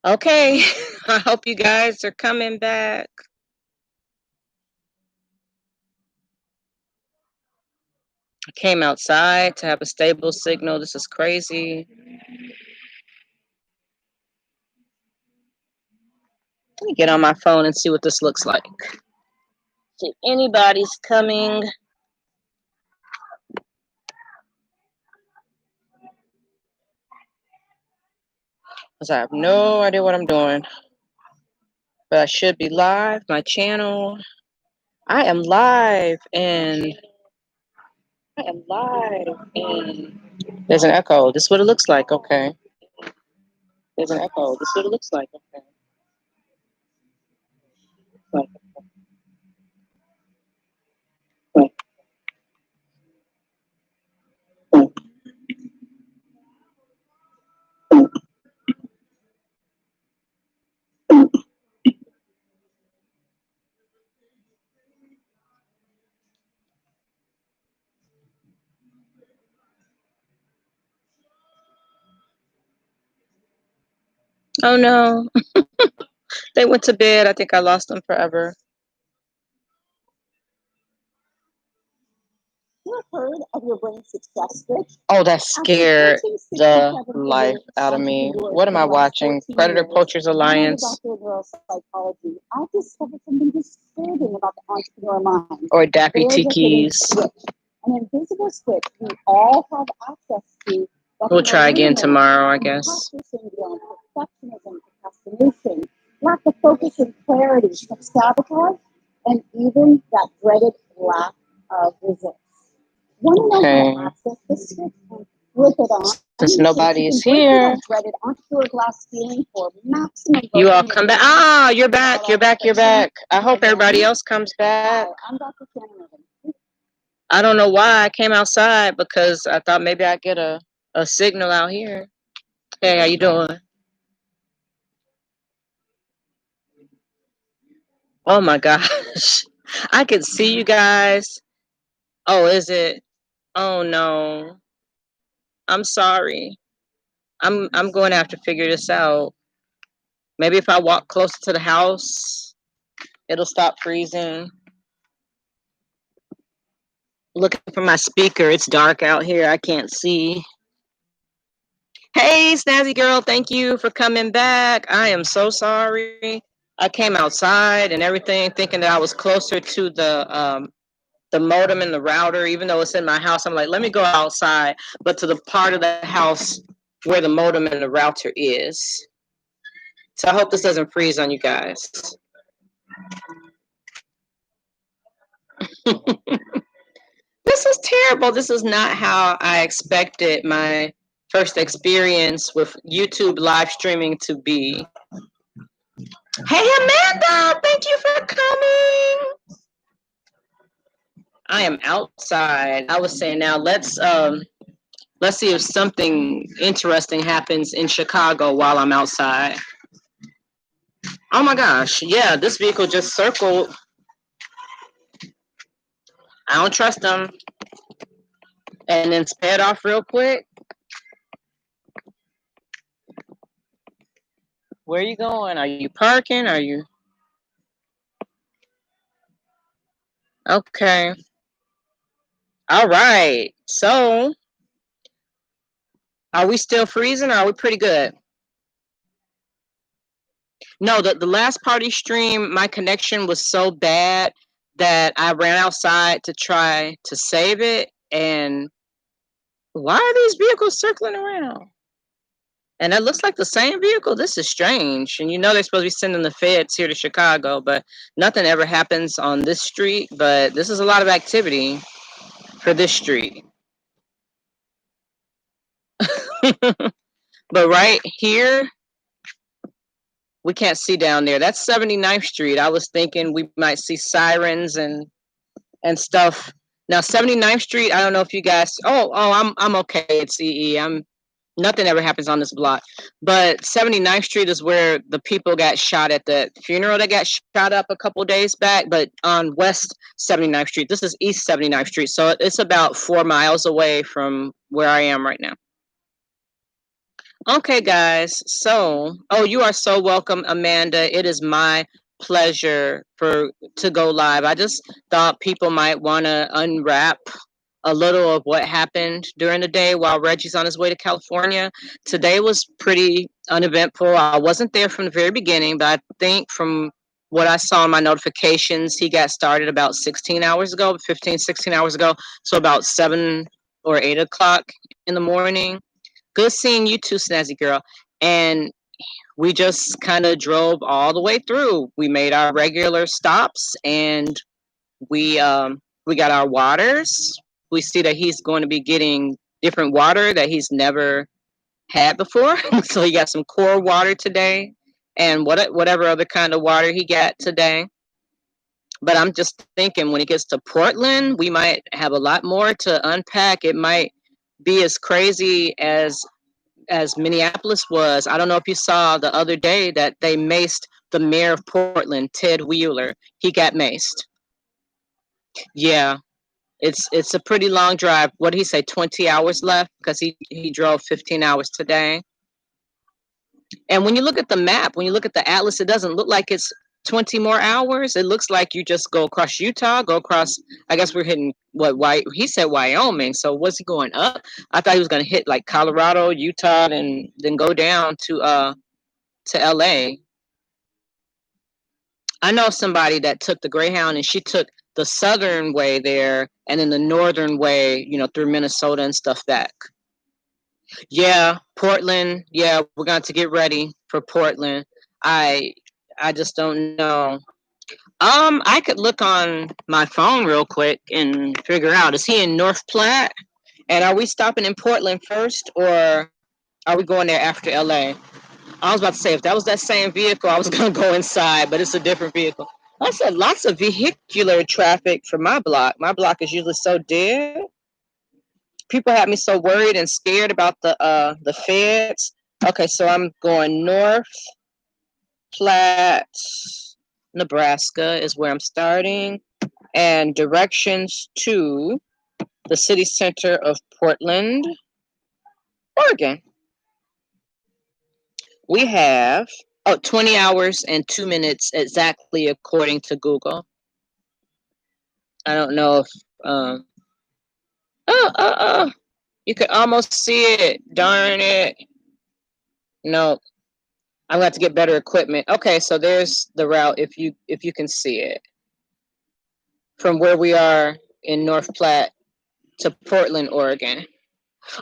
Okay, I hope you guys are coming back. I came outside to have a stable signal. This is crazy. Let me get on my phone and see what this looks like. See if anybody's coming. Because I have no idea what I'm doing. But I should be live. My channel. I am live and there's an echo. This is what it looks like. Okay. There's an echo. This is what it looks like. Okay. Oh no. They went to bed. I think I lost them forever. You heard of your brain success switch? Oh, that scared the life out of me. What am I watching? Predator Poachers Alliance Neuropsychology. I discovered something disturbing about the entrepreneur mind. or Dappy Tiki's. An invisible switch we all have access to. We'll try again tomorrow, I guess. Syndrome, perfectionism, procrastination, lack of focus and clarity, self-sabotage, and even that dreaded lack of results. Want to know how to access this switch and flip it on? Since nobody is here, dreaded entrepreneur glass ceiling for maximum. You all come back. Ah, you're back. You're back. You're back. I hope everybody else comes back. I'm Dr. Shannon. I don't know why I came outside because I thought maybe I'd get a signal out here. Hey, how you doing? Oh my gosh. I could see you guys. Oh, is it? Oh no. I'm sorry. I'm going to have to figure this out. Maybe if I walk closer to the house, it'll stop freezing. Looking for my speaker. It's dark out here. I can't see. Hey, Snazzy girl, thank you for coming back. I am so sorry. I came outside and everything thinking that I was closer to the modem and the router, even though it's in my house. I'm like, let me go outside, but to the part of the house where the modem and the router is. So I hope this doesn't freeze on you guys. This is terrible. This is not how I expected my first experience with YouTube live streaming to be. Hey, Amanda, thank you for coming. I am outside. I was saying now let's see if something interesting happens in Chicago while I'm outside. Oh my gosh, yeah, this vehicle just circled. I don't trust them. And then sped off real quick. Where are you going? Are you parking? Are you? Okay. All right. So, are we still freezing or are we pretty good? No, the last party stream, my connection was so bad that I ran outside to try to save it. And why are these vehicles circling around? And that looks like the same vehicle. This is strange. And you know they're supposed to be sending the feds here to Chicago, but nothing ever happens on this street. But this is a lot of activity for this street. But right here, we can't see down there. That's 79th Street. I was thinking we might see sirens and stuff. Now 79th Street, I don't know if you guys I'm okay at CE. Nothing ever happens on this block. But 79th Street is where the people got shot at the funeral that got shot up a couple days back, but on West 79th Street. This is East 79th Street. So it's about 4 miles away from where I am right now. Okay, guys. So, oh, you are so welcome, Amanda. It is my pleasure for to go live. I just thought people might want to unwrap a little of what happened during the day while Reggie's on his way to California. Today was pretty uneventful. I wasn't there from the very beginning, but I think from what I saw in my notifications, he got started about 16 hours ago, 15, 16 hours ago. So about 7 or 8 o'clock in the morning. Good seeing you too, Snazzy Girl. And we just kind of drove all the way through. We made our regular stops, and we got our waters. We see that he's going to be getting different water that he's never had before. So he got some core water today, and whatever other kind of water he got today. But I'm just thinking when he gets to Portland, we might have a lot more to unpack. It might be as crazy as Minneapolis was. I don't know if you saw the other day that they maced the mayor of Portland, Ted Wheeler. He got maced. Yeah, it's a pretty long drive. What did he say? 20 hours left because he drove 15 hours today. And when you look at the map, when you look at the atlas, it doesn't look like it's 20 more hours. It looks like you just go across Utah, go across. I guess we're hitting what? Why he said Wyoming. So was he going up? I thought he was going to hit like Colorado, Utah, and then go down to LA. I know somebody that took the Greyhound and she took the southern way there and then the northern way, through Minnesota and stuff back. Yeah, Portland. Yeah, we're going to get ready for Portland. I I just don't know. I could look on my phone real quick and figure out, is he in North Platte? And are we stopping in Portland first or are we going there after LA? I was about to say, if that was that same vehicle, I was going to go inside, but it's a different vehicle. I said lots of vehicular traffic for my block. My block is usually so dead. People had me so worried and scared about the feds. Okay, so I'm going North Platte, Nebraska is where I'm starting, and directions to the city center of Portland, Oregon. We have 20 hours and 2 minutes exactly according to Google. I don't know if oh, you could almost see it. Darn it. No, I'm going to get better equipment. Okay, so there's the route if you can see it. From where we are in North Platte to Portland, Oregon.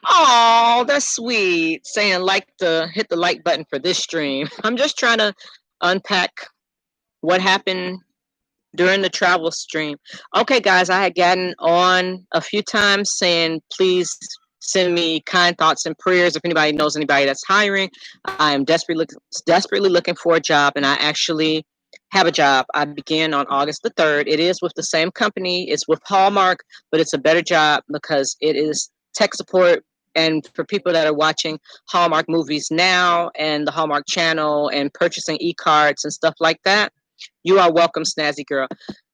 Oh, that's sweet. Saying hit the like button for this stream. I'm just trying to unpack what happened during the travel stream. Okay, guys, I had gotten on a few times saying, please send me kind thoughts and prayers. If anybody knows anybody that's hiring, I am desperately looking for a job, and I actually have a job. I began on August the 3rd. It is with the same company. It's with Hallmark, but it's a better job because it is tech support. And for people that are watching Hallmark movies now and the Hallmark channel and purchasing e-cards and stuff like that, you are welcome, Snazzy Girl.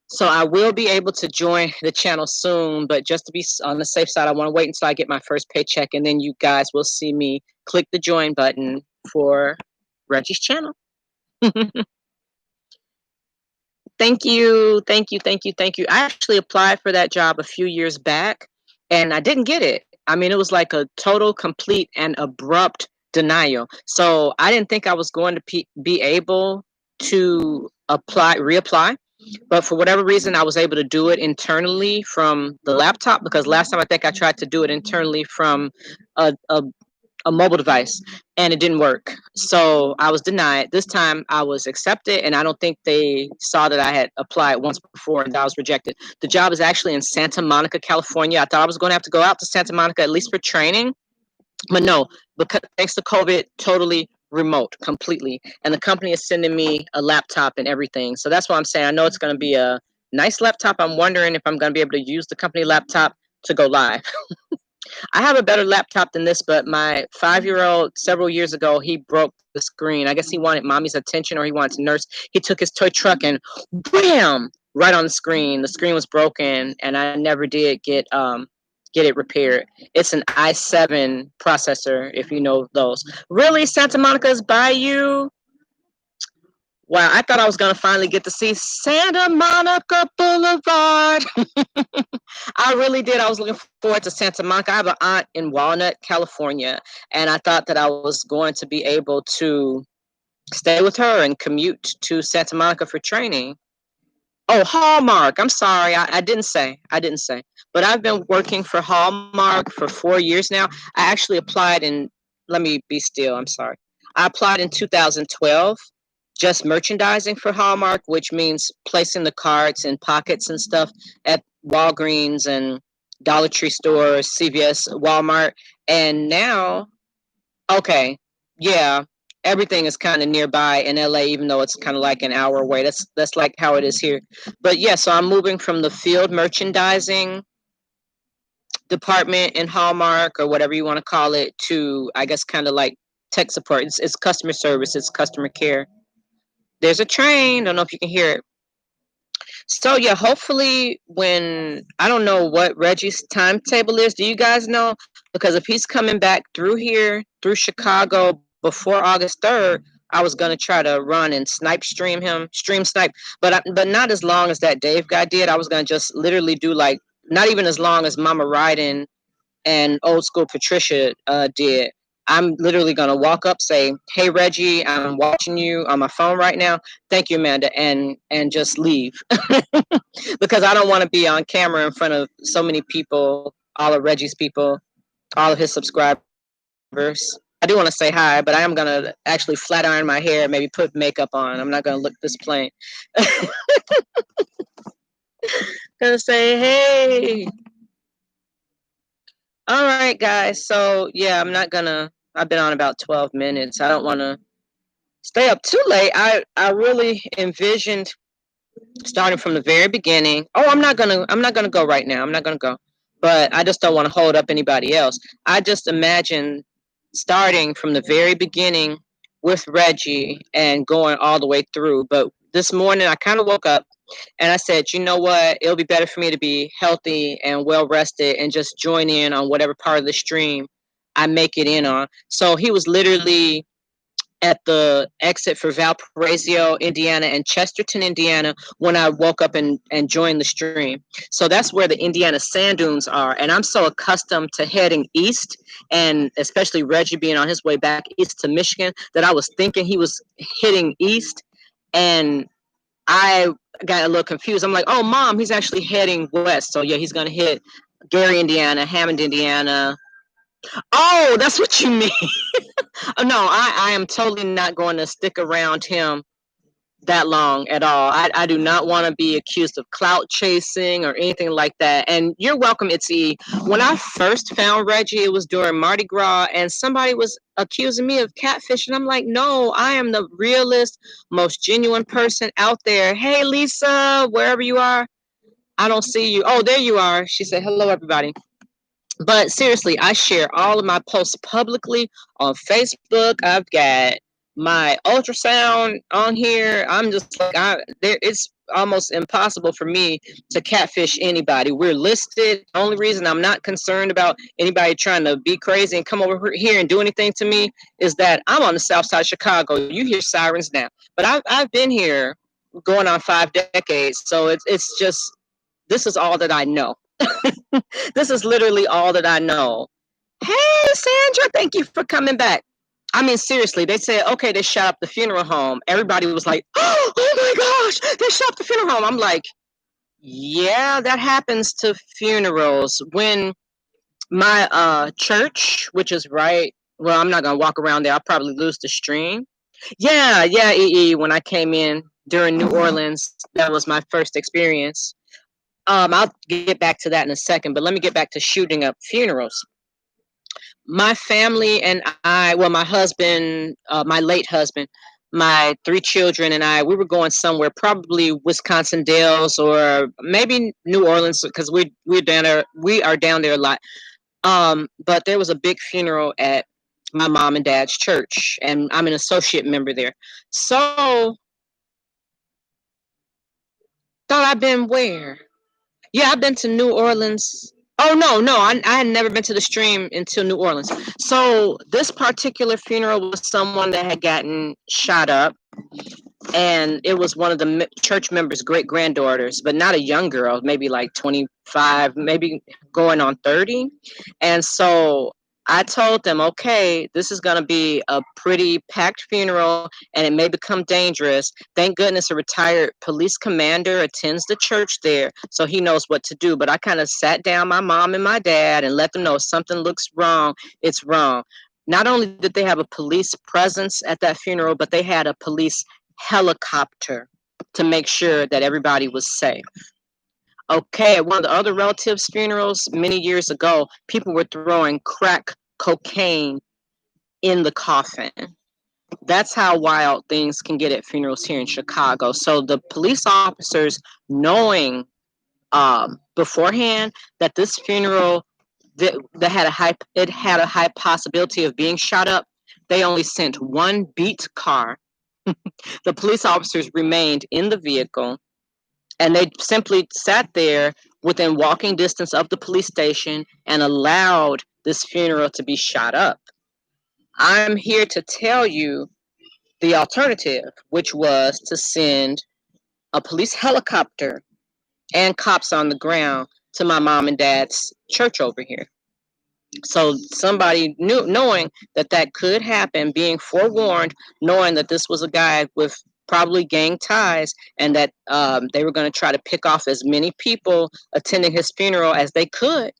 So I will be able to join the channel soon, but just to be on the safe side, I want to wait until I get my first paycheck, and then you guys will see me click the join button for Reggie's channel. Thank you, thank you, thank you, thank you. I actually applied for that job a few years back, and I didn't get it. I mean, it was like a total, complete, and abrupt denial. So I didn't think I was going to be able to reapply. But for whatever reason, I was able to do it internally from the laptop, because last time I think I tried to do it internally from a mobile device and it didn't work. So I was denied. This time I was accepted, and I don't think they saw that I had applied once before and that I was rejected. The job is actually in Santa Monica, California. I thought I was going to have to go out to Santa Monica at least for training, but no, because thanks to COVID, totally remote completely. And the company is sending me a laptop and everything. So that's why I'm saying I know it's going to be a nice laptop. I'm wondering if I'm going to be able to use the company laptop to go live. I have a better laptop than this, but my 5-year-old several years ago, he broke the screen. I guess he wanted mommy's attention or he wanted to nurse. He took his toy truck and bam, right on the screen. The screen was broken, and I never did get get it repaired. It's an i7 processor, if you know those. Really, Santa Monica's Bayou? Wow, I thought I was going to finally get to see Santa Monica Boulevard. I really did. I was looking forward to Santa Monica. I have an aunt in Walnut, California, and I thought that I was going to be able to stay with her and commute to Santa Monica for training. Oh, Hallmark. I'm sorry. I didn't say. I didn't say. But I've been working for Hallmark for 4 years now. I actually applied in, let me be still. I'm sorry. I applied in 2012, just merchandising for Hallmark, which means placing the cards in pockets and stuff at Walgreens and Dollar Tree stores, CVS, Walmart. And now, okay, yeah, everything is kind of nearby in LA, even though it's kind of like an hour away. That's like how it is here. But yeah, so I'm moving from the field merchandising department in Hallmark or whatever you want to call it to, I guess, kind of like tech support. It's customer service. It's customer care. There's a train. Don't know if you can hear it. So yeah, hopefully when I don't know what Reggie's timetable is. Do you guys know? Because if he's coming back through here, through Chicago before August 3rd, I was gonna try to run and stream snipe, but not as long as that Dave guy did. I was gonna just literally do like not even as long as Mama Ryden and old school Patricia did. I'm literally gonna walk up, say, "Hey Reggie, I'm watching you on my phone right now. Thank you, Amanda," and just leave because I don't want to be on camera in front of so many people, all of Reggie's people, all of his subscribers. I do want to say hi, but I am gonna actually flat iron my hair, maybe put makeup on. I'm not gonna look this plain. Gonna say hey. All right, guys. So yeah, I'm not gonna. I've been on about 12 minutes. I don't want to stay up too late. I really envisioned starting from the very beginning. Oh, I'm not gonna go right now. I'm not gonna go. But I just don't want to hold up anybody else. I just imagine starting from the very beginning with Reggie and going all the way through. But this morning I kind of woke up and I said, you know what? It'll be better for me to be healthy and well rested and just join in on whatever part of the stream I make it in on. So he was literally at the exit for Valparaiso, Indiana, and Chesterton, Indiana, when I woke up and joined the stream. So that's where the Indiana sand dunes are. And I'm so accustomed to heading east, and especially Reggie being on his way back east to Michigan, that I was thinking he was hitting east. And I got a little confused. I'm like, oh, Mom, he's actually heading west. So yeah, he's going to hit Gary, Indiana, Hammond, Indiana. Oh, that's what you mean. Oh, no, I am totally not going to stick around him that long at all. I do not want to be accused of clout chasing or anything like that. And you're welcome, Itzy. When I first found Reggie, it was during Mardi Gras, and somebody was accusing me of catfish. And I'm like, no, I am the realest, most genuine person out there. Hey, Lisa, wherever you are, I don't see you. Oh, there you are. She said, hello, everybody. But seriously, I share all of my posts publicly on Facebook. I've got my ultrasound on here. I'm just like, it's almost impossible for me to catfish anybody. We're listed. The only reason I'm not concerned about anybody trying to be crazy and come over here and do anything to me is that I'm on the south side of Chicago. You hear sirens now, but I've been here going on 5 decades. So it's just, this is all that I know. This is literally all that I know. Hey, Sandra, thank you for coming back. I mean, seriously, they said, okay, they shut up the funeral home. Everybody was like, oh my gosh, they shut up the funeral home. I'm like, yeah, that happens to funerals. When my church, which is right, well, I'm not going to walk around there. I'll probably lose the stream. Yeah, when I came in during New Orleans, that was my first experience. I'll get back to that in a second, but let me get back to shooting up funerals. My family and I, well, my husband, my late husband, my 3 children and I, we were going somewhere, probably Wisconsin Dells or maybe New Orleans, because we're down there. We are down there a lot. But there was a big funeral at my mom and dad's church, and I'm an associate member there. So thought I've been where? Yeah, I've been to New Orleans Oh no, I had never been to the stream until New Orleans. So this particular funeral was someone that had gotten shot up, and it was one of the church members' great granddaughters, but not a young girl, maybe like 25, maybe going on 30. And so I told them, okay, this is going to be a pretty packed funeral and it may become dangerous. Thank goodness a retired police commander attends the church there, so he knows what to do. But I kind of sat down my mom and my dad and let them know if something looks wrong, it's wrong. Not only did they have a police presence at that funeral, but they had a police helicopter to make sure that everybody was safe. Okay, at one of the other relatives' funerals many years ago, people were throwing crack cocaine in the coffin. That's how wild things can get at funerals here in Chicago. So the police officers, knowing beforehand that this funeral that had a high possibility of being shot up, they only sent one beat car. The police officers remained in the vehicle and they simply sat there within walking distance of the police station and allowed this funeral to be shot up. I'm here to tell you the alternative, which was to send a police helicopter and cops on the ground to my mom and dad's church over here. So somebody knowing that that could happen, being forewarned, knowing that this was a guy with probably gang ties and that they were going to try to pick off as many people attending his funeral as they could.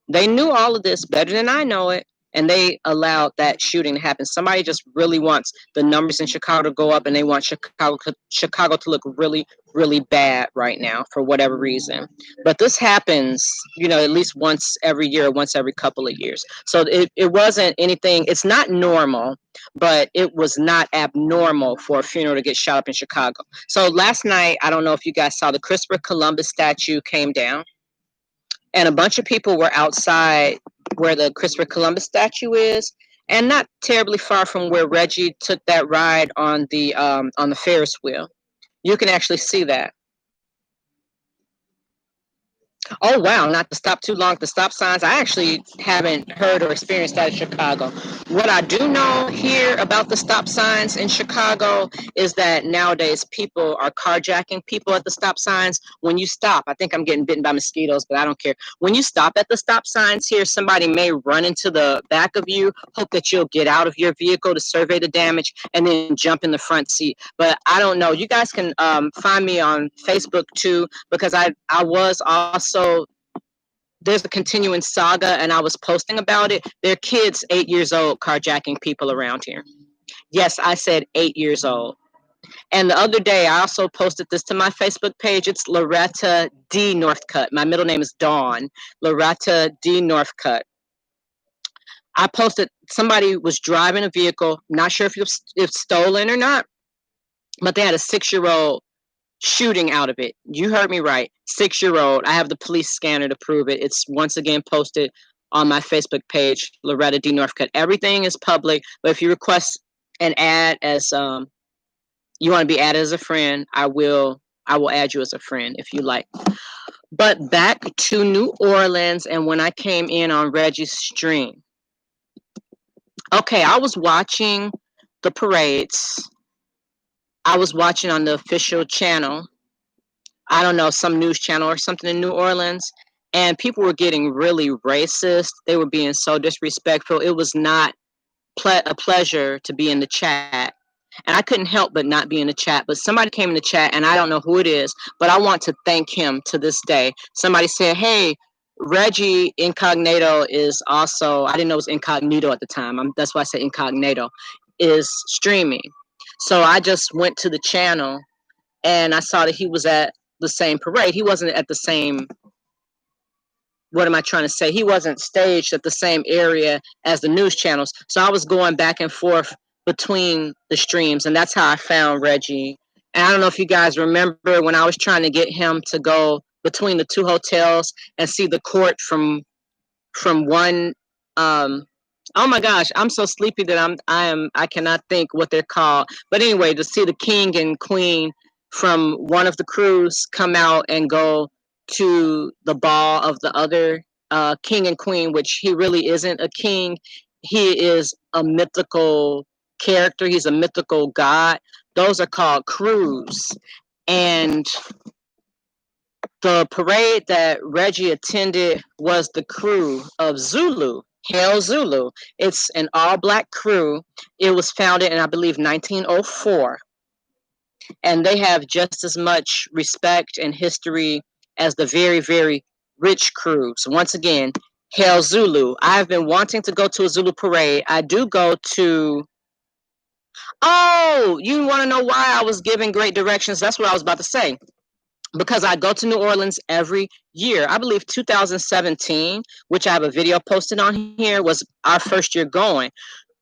They knew all of this better than I know it, and they allowed that shooting to happen. Somebody just really wants the numbers in Chicago to go up, and they want Chicago to look really, really bad right now for whatever reason. But this happens, at least once every year, once every couple of years. So it wasn't anything. It's not normal, but it was not abnormal for a funeral to get shot up in Chicago. So last night, I don't know if you guys saw the Christopher Columbus statue came down and a bunch of people were outside where the Christopher Columbus statue is, and not terribly far from where Reggie took that ride on the Ferris wheel. You can actually see that. Oh wow, not to stop too long. The stop signs. I actually haven't heard or experienced that in Chicago. What I do know here about the stop signs in Chicago is that nowadays people are carjacking people at the stop signs. When you stop, I think I'm getting bitten by mosquitoes, but I don't care. When you stop at the stop signs here, somebody may run into the back of you, hope that you'll get out of your vehicle to survey the damage, and then jump in the front seat. But I don't know. You guys can find me on Facebook too, because I was also, there's a continuing saga and I was posting about it. There are kids 8 years old carjacking people around here. Yes, I said 8 years old. And the other day I also posted this to my Facebook page. It's Loretta D. Northcutt. My middle name is Dawn. Loretta D. Northcutt. I posted somebody was driving a vehicle, not sure if it's stolen or not, but they had a 6-year-old shooting out of it. You heard me right. 6-year-old. I have the police scanner to prove it. It's once again posted on my Facebook page, Loretta D. Northcutt. Everything is public, but if you request an ad as you want to be added as a friend, I will add you as a friend if you like. But back to New Orleans and when I came in on Reggie's stream. Okay, I was watching the parades. I was watching on the official channel. I don't know, some news channel or something in New Orleans, and people were getting really racist. They were being so disrespectful. It was not a pleasure to be in the chat. And I couldn't help but not be in the chat. But somebody came in the chat, and I don't know who it is, but I want to thank him to this day. Somebody said, hey, Reggie Incognito is also, I didn't know it was Incognito at the time. That's why I said Incognito, is streaming. So I just went to the channel and I saw that he was at the same parade. He wasn't at the same, what am I trying to say? He wasn't staged at the same area as the news channels. So I was going back and forth between the streams, and that's how I found Reggie. And I don't know if you guys remember when I was trying to get him to go between the two hotels and see the court from one oh my gosh, I'm so sleepy that I cannot think what they're called. But anyway, to see the king and queen from one of the crews come out and go to the ball of the other king and queen, which he really isn't a king. He is a mythical character. He's a mythical god. Those are called crews. And the parade that Reggie attended was the crew of Zulu, Hail Zulu. It's an all black crew. It was founded in, I believe, 1904. And they have just as much respect and history as the very, very rich crews. Once again, Hail Zulu. I've been wanting to go to a Zulu parade. I do go to. Oh, you want to know why I was giving great directions? That's what I was about to say. Because I go to New Orleans every year. I believe 2017, which I have a video posted on here, was our first year going.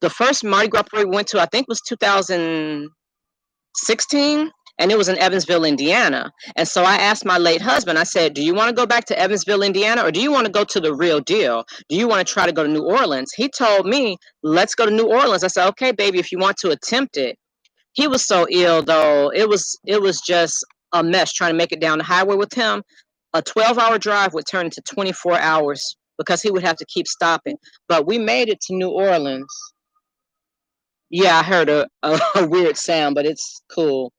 The first Mardi Gras parade we went to, I think, was 2016, and it was in Evansville, Indiana. And so I asked my late husband, I said, do you want to go back to Evansville, Indiana, or do you want to go to the real deal? Do you want to try to go to New Orleans? He told me, let's go to New Orleans. I said, okay, baby, if you want to attempt it. He was so ill, though. It was just a mess trying to make it down the highway with him. A 12-hour drive would turn into 24 hours because he would have to keep stopping. But we made it to New Orleans. Yeah, I heard a weird sound, but it's cool.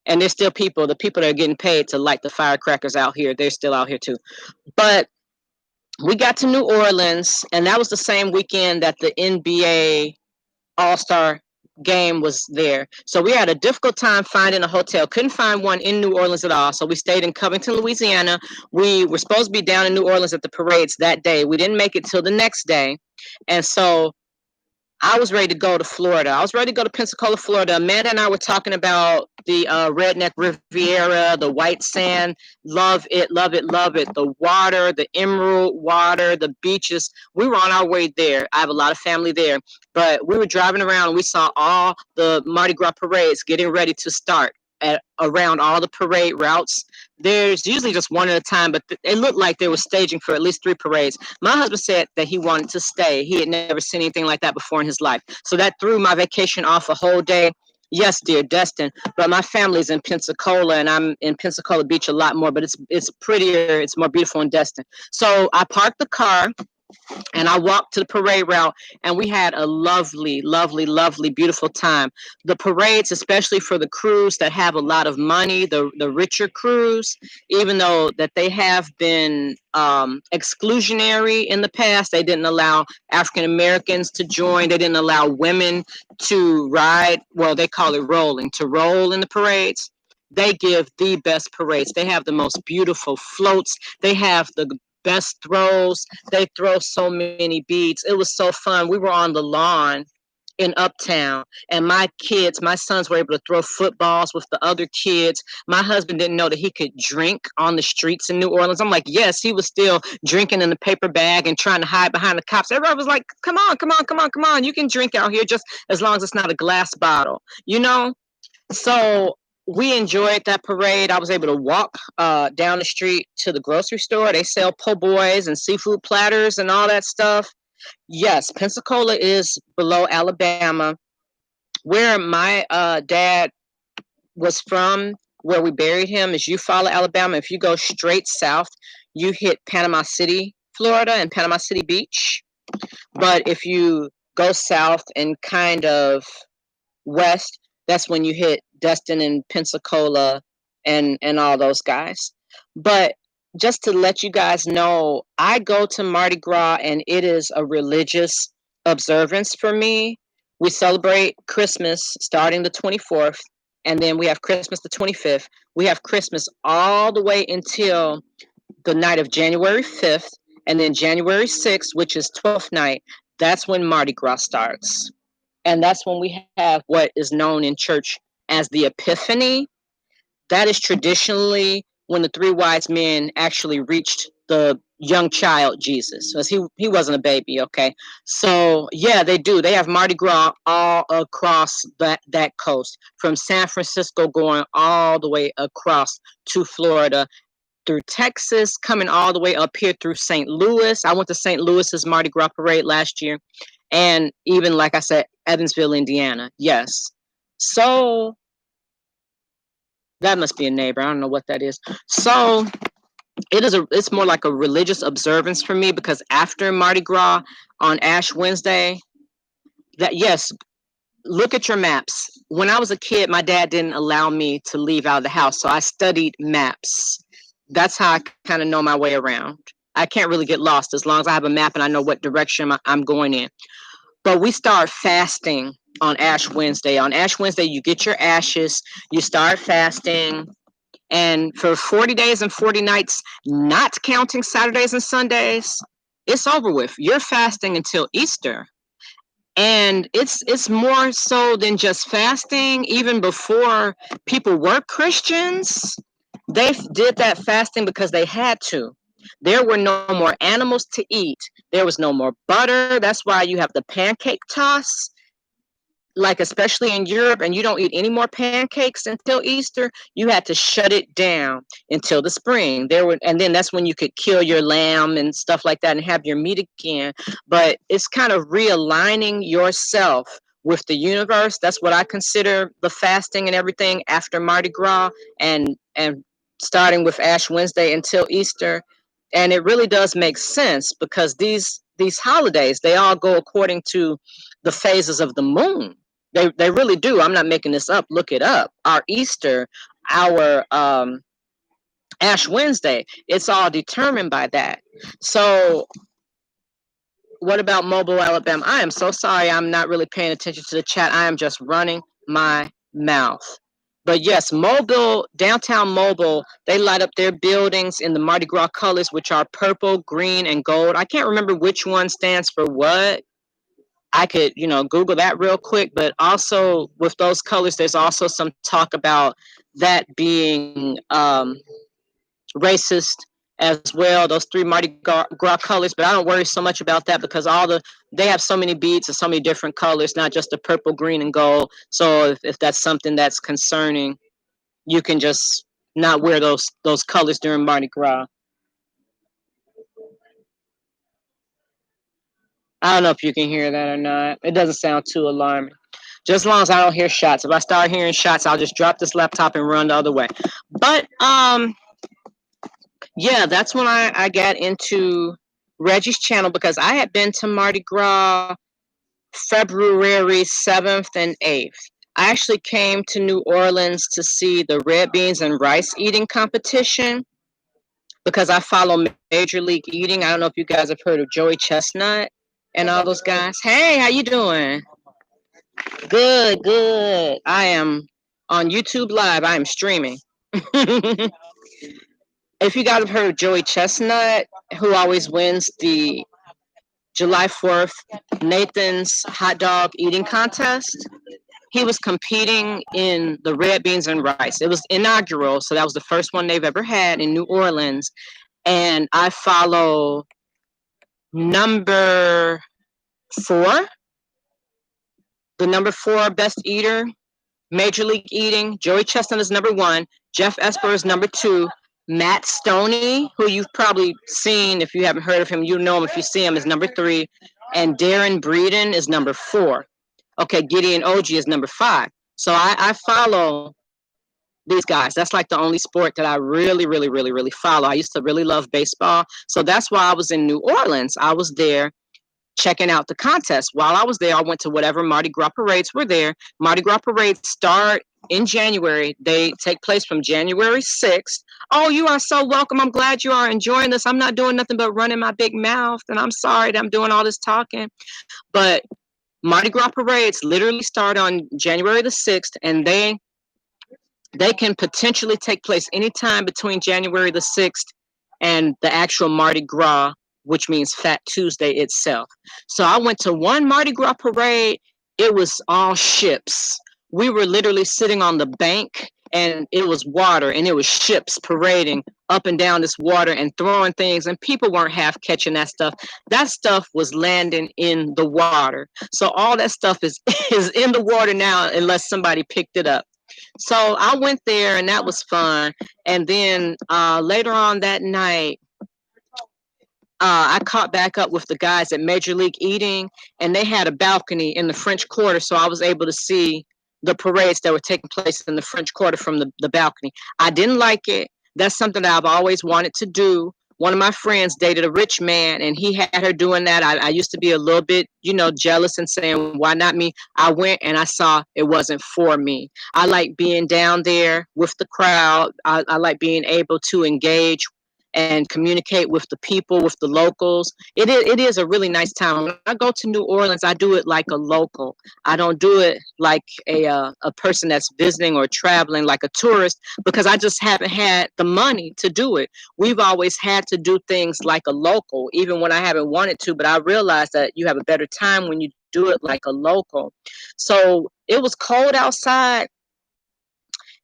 And there's still the people that are getting paid to light the firecrackers out here, they're still out here too. But we got to New Orleans, and that was the same weekend that the NBA All-Star game was there. So we had a difficult time finding a hotel. Couldn't find one in New Orleans at all. So we stayed in Covington, Louisiana. We were supposed to be down in New Orleans at the parades that day. We didn't make it till the next day. And so I was ready to go to Florida. I was ready to go to Pensacola, Florida. Amanda and I were talking about the Redneck Riviera, the white sand. Love it, love it, love it. The water, the emerald water, the beaches. We were on our way there. I have a lot of family there. But we were driving around and we saw all the Mardi Gras parades getting ready to start around all the parade routes. There's usually just one at a time, but it looked like they were staging for at least 3 parades. My husband said that he wanted to stay. He had never seen anything like that before in his life. So that threw my vacation off a whole day. Yes, dear Destin, but my family's in Pensacola, and I'm in Pensacola Beach a lot more, but it's prettier, it's more beautiful in Destin. So I parked the car and I walked to the parade route, and we had a lovely, lovely, lovely, beautiful time. The parades, especially for the crews that have a lot of money, the richer crews, even though that they have been exclusionary in the past, they didn't allow African Americans to join. They didn't allow women to ride. Well, they call it rolling, to roll in the parades. They give the best parades. They have the most beautiful floats. They have the best throws. They throw so many beads. It was so fun. We were on the lawn in Uptown, and my sons were able to throw footballs with the other kids. My husband didn't know that he could drink on the streets in New Orleans. I'm like, yes, he was still drinking in the paper bag and trying to hide behind the cops. Everybody was like, come on, come on, come on, come on. You can drink out here just as long as it's not a glass bottle, you know? So we enjoyed that parade. I was able to walk down the street to the grocery store. They sell po' boys and seafood platters and all that stuff. Yes, Pensacola is below Alabama. Where my dad was from, where we buried him, is Eufaula, Alabama. If you go straight south, you hit Panama City, Florida, and Panama City Beach. But if you go south and kind of west, that's when you hit Destin and Pensacola and all those guys. But just to let you guys know, I go to Mardi Gras and it is a religious observance for me. We celebrate Christmas starting the 24th, and then we have Christmas the 25th. We have Christmas all the way until the night of January 5th, and then January 6th, which is 12th night. That's when Mardi Gras starts. And that's when we have what is known in church as the Epiphany. That is traditionally when the 3 wise men actually reached the young child Jesus, because he wasn't a baby. Okay, so yeah, they do. They have Mardi Gras all across that coast, from San Francisco going all the way across to Florida, through Texas, coming all the way up here through St. Louis. I went to St. Louis's Mardi Gras parade last year, and even, like I said, Evansville, Indiana. Yes. So that must be a neighbor. I don't know what that is. So it's more like a religious observance for me, because after Mardi Gras on Ash Wednesday, that yes, look at your maps. When I was a kid, my dad didn't allow me to leave out of the house, so I studied maps. That's how I kind of know my way around. I can't really get lost as long as I have a map and I know what direction I'm going in. But we start fasting on Ash Wednesday. On Ash Wednesday, you get your ashes, you start fasting, and for 40 days and 40 nights, not counting Saturdays and Sundays, it's over with. You're fasting until Easter. And it's more so than just fasting. Even before people were Christians, they did that fasting because they had to. There were no more animals to eat. There was no more butter. That's why you have the pancake toss, like especially in Europe, and you don't eat any more pancakes until Easter. You had to shut it down until the spring. And then that's when you could kill your lamb and stuff like that and have your meat again. But it's kind of realigning yourself with the universe. That's what I consider the fasting and everything after Mardi Gras, and starting with Ash Wednesday until Easter. And it really does make sense, because these holidays, they all go according to the phases of the moon. They really do. I'm not making this up. Look it up. Our Easter, our Ash Wednesday, it's all determined by that. So what about Mobile, Alabama? I am so sorry. I'm not really paying attention to the chat. I am just running my mouth. But yes, Mobile, downtown Mobile, they light up their buildings in the Mardi Gras colors, which are purple, green, and gold. I can't remember which one stands for what. I could, Google that real quick. But also with those colors, there's also some talk about that being racist as well. Those three Mardi Gras colors, but I don't worry so much about that, because they have so many beads and so many different colors, not just the purple, green, and gold. So if that's something that's concerning, you can just not wear those colors during Mardi Gras. I don't know if you can hear that or not. It doesn't sound too alarming. Just as long as I don't hear shots. If I start hearing shots, I'll just drop this laptop and run the other way. But yeah, that's when I got into Reggie's channel, because I had been to Mardi Gras February 7th and 8th. I actually came to New Orleans to see the red beans and rice eating competition, because I follow Major League Eating. I don't know if you guys have heard of Joey Chestnut and all those guys. Hey, how you doing? Good, good. I am on YouTube Live. I am streaming. If you guys have heard of Joey Chestnut, who always wins the July 4th Nathan's hot dog eating contest, he was competing in the red beans and rice. It was inaugural, so that was the first one they've ever had in New Orleans. And I follow number 4, the number 4 best eater, Major League Eating. Joey Chestnut is number 1. Jeff Esper is number 2. Matt Stoney, who you've probably seen, if you haven't heard of him, you know him if you see him, is number 3. And Darren Breeden is number 4. Okay, Gideon OG is number 5. So I follow these guys. That's like the only sport that I really, really, really, really follow. I used to really love baseball. So that's why I was in New Orleans. I was there checking out the contest. While I was there, I went to whatever Mardi Gras parades were there. Mardi Gras parades start in January. They take place from January 6th. Oh, you are so welcome. I'm glad you are enjoying this. I'm not doing nothing but running my big mouth, and I'm sorry that I'm doing all this talking. But Mardi Gras parades literally start on January the 6th, and they can potentially take place anytime between January the 6th and the actual Mardi Gras, which means Fat Tuesday itself. So I went to one Mardi Gras parade. It was all ships. We were literally sitting on the bank, and it was water, and it was ships parading up and down this water and throwing things, and people weren't half catching that stuff. That stuff was landing in the water. So all that stuff is in the water now, unless somebody picked it up. So I went there, and that was fun. And then later on that night, I caught back up with the guys at Major League Eating, and they had a balcony in the French Quarter, so I was able to see the parades that were taking place in the French Quarter from the balcony. I didn't like it That's something that I've always wanted to do. One of my friends dated a rich man and he had her doing that. I used to be a little bit, jealous and saying, why not me? I went and I saw it wasn't for me. I like being down there with the crowd. I like being able to engage and communicate with the people, with the locals. It is a really nice time. When I go to New Orleans, I do it like a local. I don't do it like a person that's visiting or traveling like a tourist, because I just haven't had the money to do it. We've always had to do things like a local, even when I haven't wanted to, but I realized that you have a better time when you do it like a local. So it was cold outside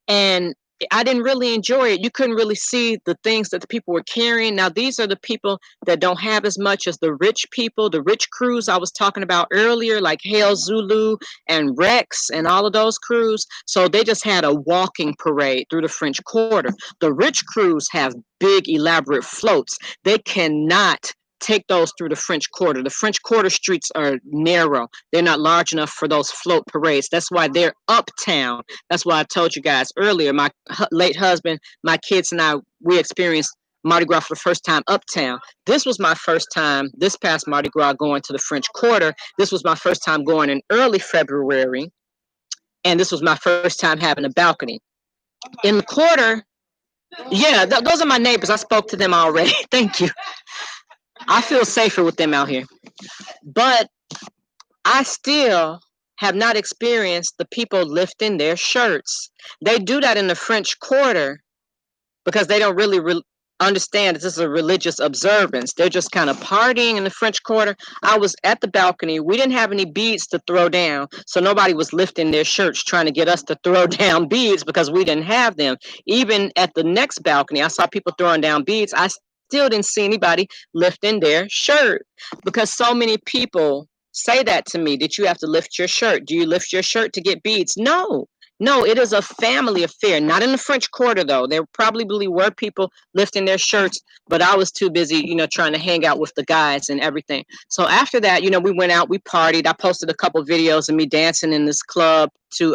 and I didn't really enjoy it. You couldn't really see the things that the people were carrying. Now, these are the people that don't have as much as the rich people, the rich crews I was talking about earlier, like Hail Zulu and Rex and all of those crews. So they just had a walking parade through the French Quarter. The rich crews have big, elaborate floats. They cannot take those through the French Quarter. The French Quarter streets are narrow. They're not large enough for those float parades. That's why they're uptown. That's why I told you guys earlier, my late husband, my kids and I, we experienced Mardi Gras for the first time uptown. This was my first time, this past Mardi Gras, going to the French Quarter. This was my first time going in early February. And this was my first time having a balcony. In the quarter, yeah, those are my neighbors. I spoke to them already. Thank you. I feel safer with them out here. But I still have not experienced the people lifting their shirts. They do that in the French Quarter because they don't really understand that this is a religious observance. They're just kind of partying in the French Quarter. I was at the balcony. We didn't have any beads to throw down, so nobody was lifting their shirts trying to get us to throw down beads because we didn't have them. Even at the next balcony, I saw people throwing down beads. I still didn't see anybody lifting their shirt, because so many people say that to me. Did you have to lift your shirt? Do you lift your shirt to get beads? No. No, it is a family affair. Not in the French Quarter, though. There probably were people lifting their shirts, but I was too busy, trying to hang out with the guys and everything. So after that, we went out, we partied. I posted a couple videos of me dancing in this club to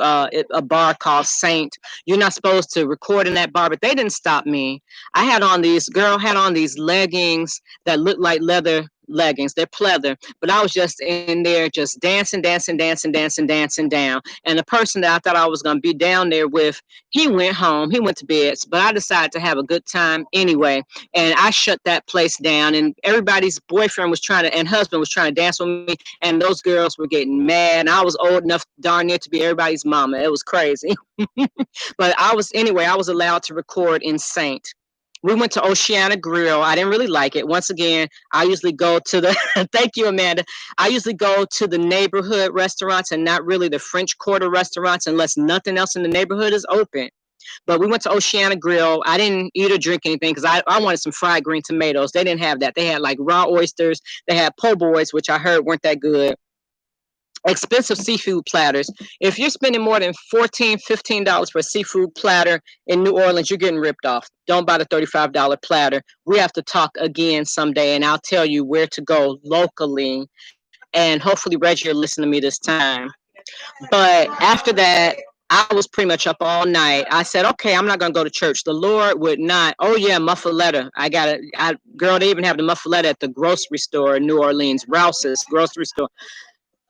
a bar called Saint. You're not supposed to record in that bar, but they didn't stop me. Girl had on these leggings that looked like leather leggings. They're pleather, but I was just in there just dancing down. And the person that I thought I was going to be down there with, he went home, he went to bed, but I decided to have a good time anyway. And I shut that place down, and everybody's boyfriend and husband was trying to dance with me, and those girls were getting mad. And I was old enough darn near to be everybody's mama. It was crazy. But I was allowed to record in Saint. We went to Oceana Grill. I didn't really like it. Once again, I usually go to the, thank you, Amanda. I usually go to the neighborhood restaurants and not really the French Quarter restaurants unless nothing else in the neighborhood is open. But we went to Oceana Grill. I didn't eat or drink anything because I wanted some fried green tomatoes. They didn't have that. They had like raw oysters. They had po' boys, which I heard weren't that good. Expensive seafood platters. If you're spending more than $14, $15 for a seafood platter in New Orleans, you're getting ripped off. Don't buy the $35 platter. We have to talk again someday, and I'll tell you where to go locally. And hopefully, Reggie, you'll listen to me this time. But after that, I was pretty much up all night. I said, okay, I'm not going to go to church. The Lord would not. Oh, yeah, muffaletta. Girl, they even have the muffaletta at the grocery store in New Orleans, Rouse's grocery store.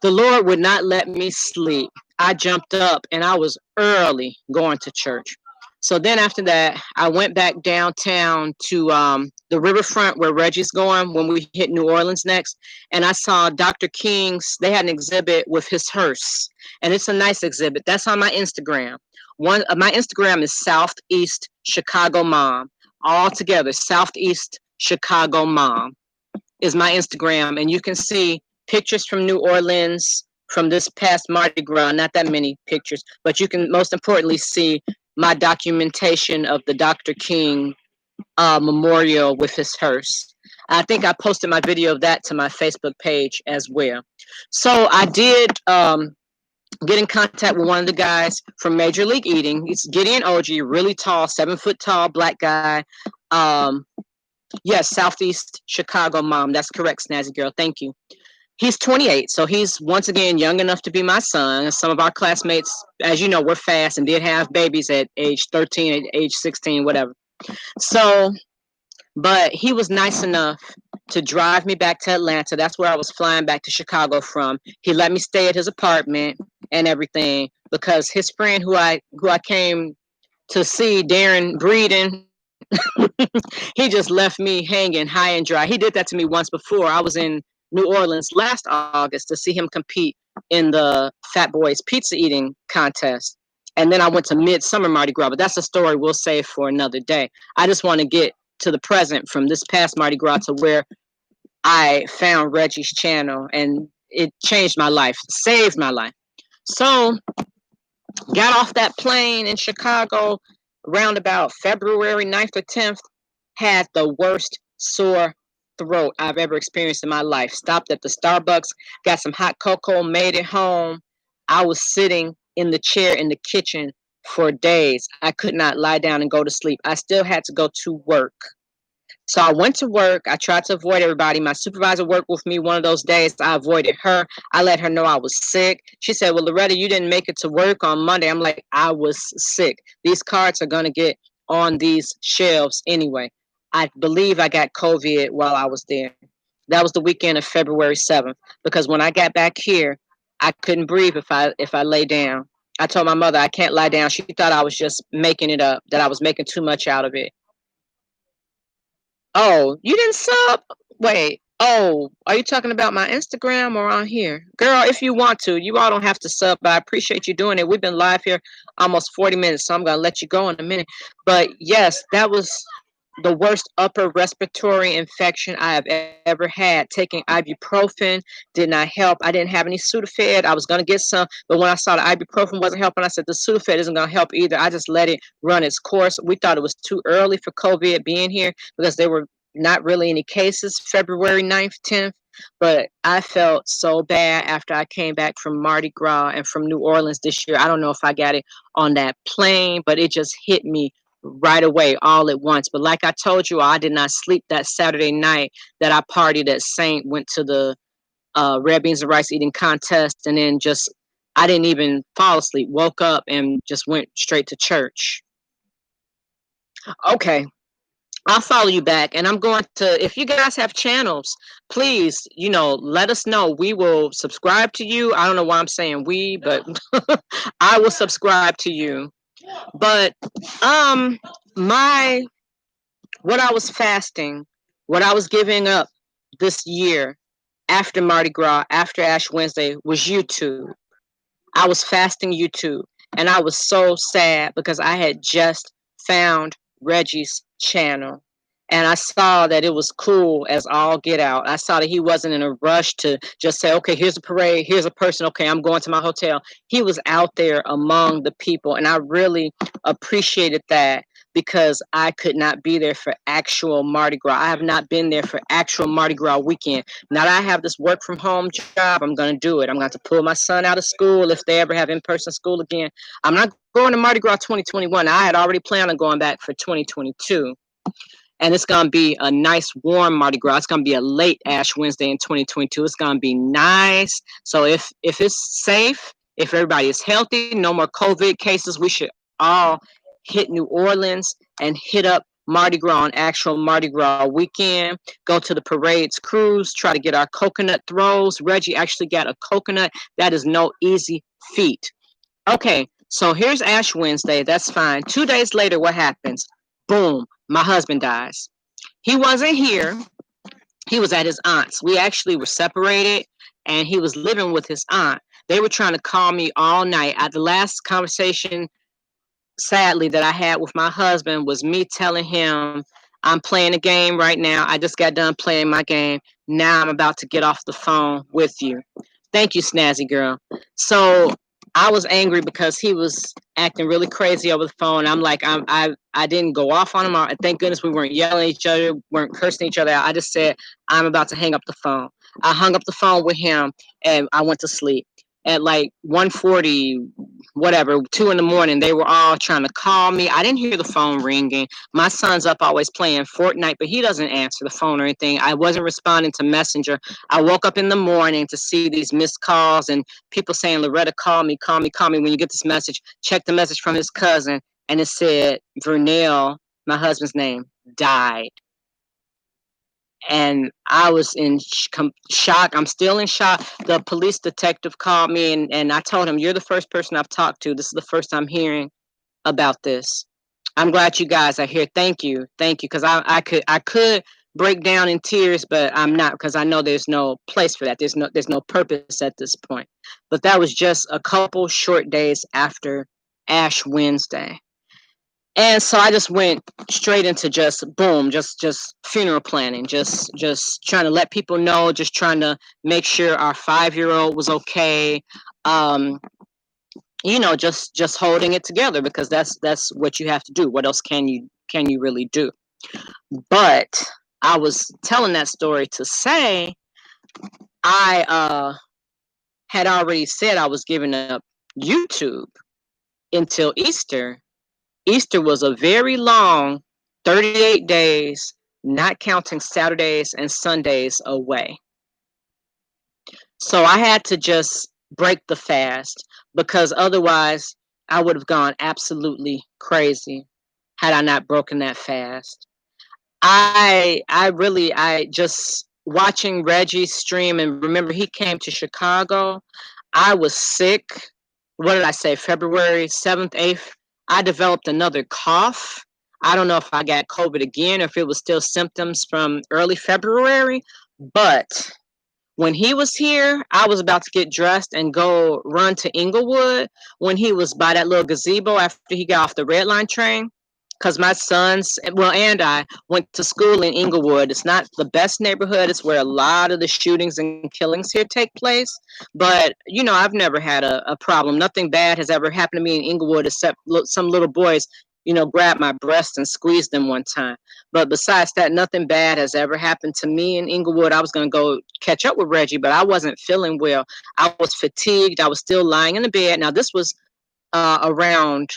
The Lord would not let me sleep. I jumped up and I was early going to church. So then after that, I went back downtown to the riverfront where Reggie's going when we hit New Orleans next. And I saw Dr. King's, they had an exhibit with his hearse. And it's a nice exhibit. That's on my Instagram. My Instagram is Southeast Chicago Mom. All together, Southeast Chicago Mom is my Instagram. And you can see pictures from New Orleans from this past Mardi Gras. Not that many pictures, but you can most importantly see my documentation of the Dr. King memorial with his hearse. I think I posted my video of that to my Facebook page as well. So I did get in contact with one of the guys from Major League Eating. It's Gideon OG, really tall, 7 foot tall black guy. Yes, Southeast Chicago Mom. That's correct, Snazzy Girl. Thank you. He's 28, so he's once again young enough to be my son. Some of our classmates, as you know, were fast and did have babies at age 13, at age 16, whatever. So, but he was nice enough to drive me back to Atlanta. That's where I was flying back to Chicago from. He let me stay at his apartment and everything because his friend who I came to see, Darren Breeden, he just left me hanging high and dry. He did that to me once before. I was in New Orleans last August to see him compete in the Fat Boys pizza eating contest. And then I went to Midsummer Mardi Gras, but that's a story we'll save for another day. I just want to get to the present from this past Mardi Gras to where I found Reggie's channel and it changed my life, saved my life. So got off that plane in Chicago around about February 9th or 10th, had the worst sore throat I've ever experienced in my life. Stopped at the Starbucks, got some hot cocoa, made it home. I was sitting in the chair in the kitchen for days. I could not lie down and go to sleep. I still had to go to work. So I went to work. I tried to avoid everybody. My supervisor worked with me one of those days. I avoided her. I let her know I was sick. She said, well, Loretta, you didn't make it to work on Monday. I'm like, I was sick. These cards are going to get on these shelves anyway. I believe I got COVID while I was there. That was the weekend of February 7th. Because when I got back here, I couldn't breathe if I lay down. I told my mother I can't lie down. She thought I was just making it up, that I was making too much out of it. Oh, you didn't sub? Wait. Oh, are you talking about my Instagram or on here? Girl, if you want to, you all don't have to sub, but I appreciate you doing it. We've been live here almost 40 minutes, so I'm going to let you go in a minute. But yes, that was the worst upper respiratory infection I have ever had. Taking ibuprofen did not help. I didn't have any Sudafed. I was going to get some, but when I saw the ibuprofen wasn't helping, I said the Sudafed isn't going to help either. I just let it run its course. We thought it was too early for COVID being here because there were not really any cases February 9th, 10th. But I felt so bad after I came back from Mardi Gras and from New Orleans this year. I don't know if I got it on that plane, but it just hit me right away all at once. But like I told you, I did not sleep that Saturday night that I partied at Saint, went to the red beans and rice eating contest, and then just I didn't even fall asleep. Woke up and just went straight to church. Okay, I'll follow you back, and I'm going to. If you guys have channels, please, let us know. We will subscribe to you. I don't know why I'm saying we, but I will subscribe to you. But my what I was fasting, what I was giving up this year after Mardi Gras, after Ash Wednesday was YouTube. I was fasting YouTube, and I was so sad because I had just found Reggie's channel. And I saw that it was cool as all get out. I saw that he wasn't in a rush to just say, okay, here's a parade, here's a person, okay, I'm going to my hotel. He was out there among the people, and I really appreciated that because I could not be there for actual Mardi Gras. I have not been there for actual Mardi Gras weekend. Now that I have this work from home job, I'm going to do it. I'm going to pull my son out of school if they ever have in-person school again. I'm not going to Mardi Gras 2021. I had already planned on going back for 2022. And it's going to be a nice warm Mardi Gras. It's going to be a late Ash Wednesday in 2022. It's going to be nice. So if it's safe, if everybody is healthy, no more COVID cases, we should all hit New Orleans and hit up Mardi Gras on actual Mardi Gras weekend. Go to the parades cruise, try to get our coconut throws. Reggie actually got a coconut. That is no easy feat. Okay, so here's Ash Wednesday. That's fine. 2 days later, what happens? Boom, my husband dies. He wasn't here. He was at his aunt's. We actually were separated, and he was living with his aunt. They were trying to call me all night. At the last conversation, sadly, that I had with my husband was me telling him, I'm playing a game right now. I just got done playing my game. Now I'm about to get off the phone with you. Thank you, Snazzy Girl. So I was angry because he was acting really crazy over the phone. I'm like, I didn't go off on him. Thank goodness we weren't yelling at each other, weren't cursing each other out. I just said, I'm about to hang up the phone. I hung up the phone with him and I went to sleep. At like 1:40, whatever, 2 in the morning, they were all trying to call me. I didn't hear the phone ringing. My son's up always playing Fortnite, but he doesn't answer the phone or anything. I wasn't responding to Messenger. I woke up in the morning to see these missed calls and people saying, Loretta, call me, call me, call me. When you get this message, check the message from his cousin. And it said, Vernell my husband's name, died. And I was in shock. I'm still in shock. The police detective called me, and I told him, "You're the first person I've talked to. This is the first I'm hearing about this. I'm glad you guys are here. Thank you, because I could break down in tears, but I'm not, because I know there's no place for that. There's no purpose at this point. But that was just a couple short days after Ash Wednesday. And so I just went straight into just boom, just funeral planning, just trying to let people know, just trying to make sure our 5-year-old was okay. Um, just holding it together, because that's what you have to do. What else can you really do? But I was telling that story to say I had already said I was giving up YouTube until Easter. Easter was a very long 38 days, not counting Saturdays and Sundays away. So I had to just break the fast, because otherwise I would have gone absolutely crazy had I not broken that fast. I just watching Reggie stream, and remember, he came to Chicago. I was sick. What did I say? February 7th, 8th. I developed another cough. I don't know if I got COVID again or if it was still symptoms from early February, but when he was here, I was about to get dressed and go run to Inglewood when he was by that little gazebo after he got off the Red Line train. Because my sons, well, and I went to school in Inglewood. It's not the best neighborhood. It's where a lot of the shootings and killings here take place. But, I've never had a problem. Nothing bad has ever happened to me in Inglewood, except some little boys, grabbed my breast and squeezed them one time. But besides that, nothing bad has ever happened to me in Inglewood. I was going to go catch up with Reggie, but I wasn't feeling well. I was fatigued. I was still lying in the bed. Now, this was around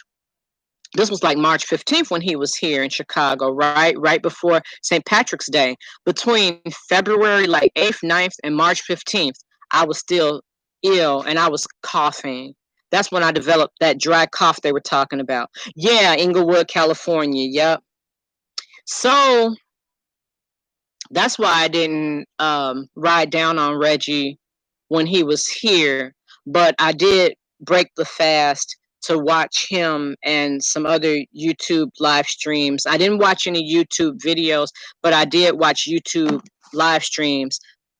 this was like March 15th when he was here in Chicago, right before St. Patrick's Day. Between February like 8th, 9th, and March 15th, I was still ill and I was coughing. That's when I developed that dry cough they were talking about. Yeah, Inglewood, California. Yep. So that's why I didn't ride down on Reggie when he was here, but I did break the fast to watch him and some other YouTube live streams. I didn't watch any YouTube videos, but I did watch YouTube live streams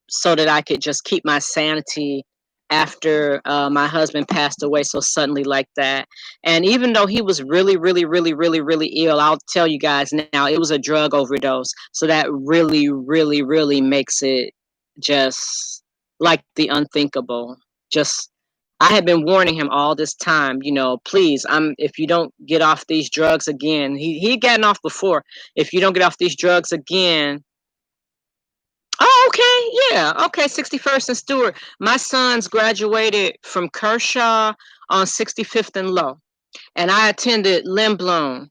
so that I could just keep my sanity after my husband passed away so suddenly like that. And even though he was really, really, really, really, really ill, I'll tell you guys now, it was a drug overdose. So that really, really, really makes it just like the unthinkable. Just I had been warning him all this time, please, if you don't get off these drugs again, he gotten off before. If you don't get off these drugs again. Oh, okay. Yeah. Okay. 61st and Stewart. My sons graduated from Kershaw on 65th and Low. And I attended Limblom.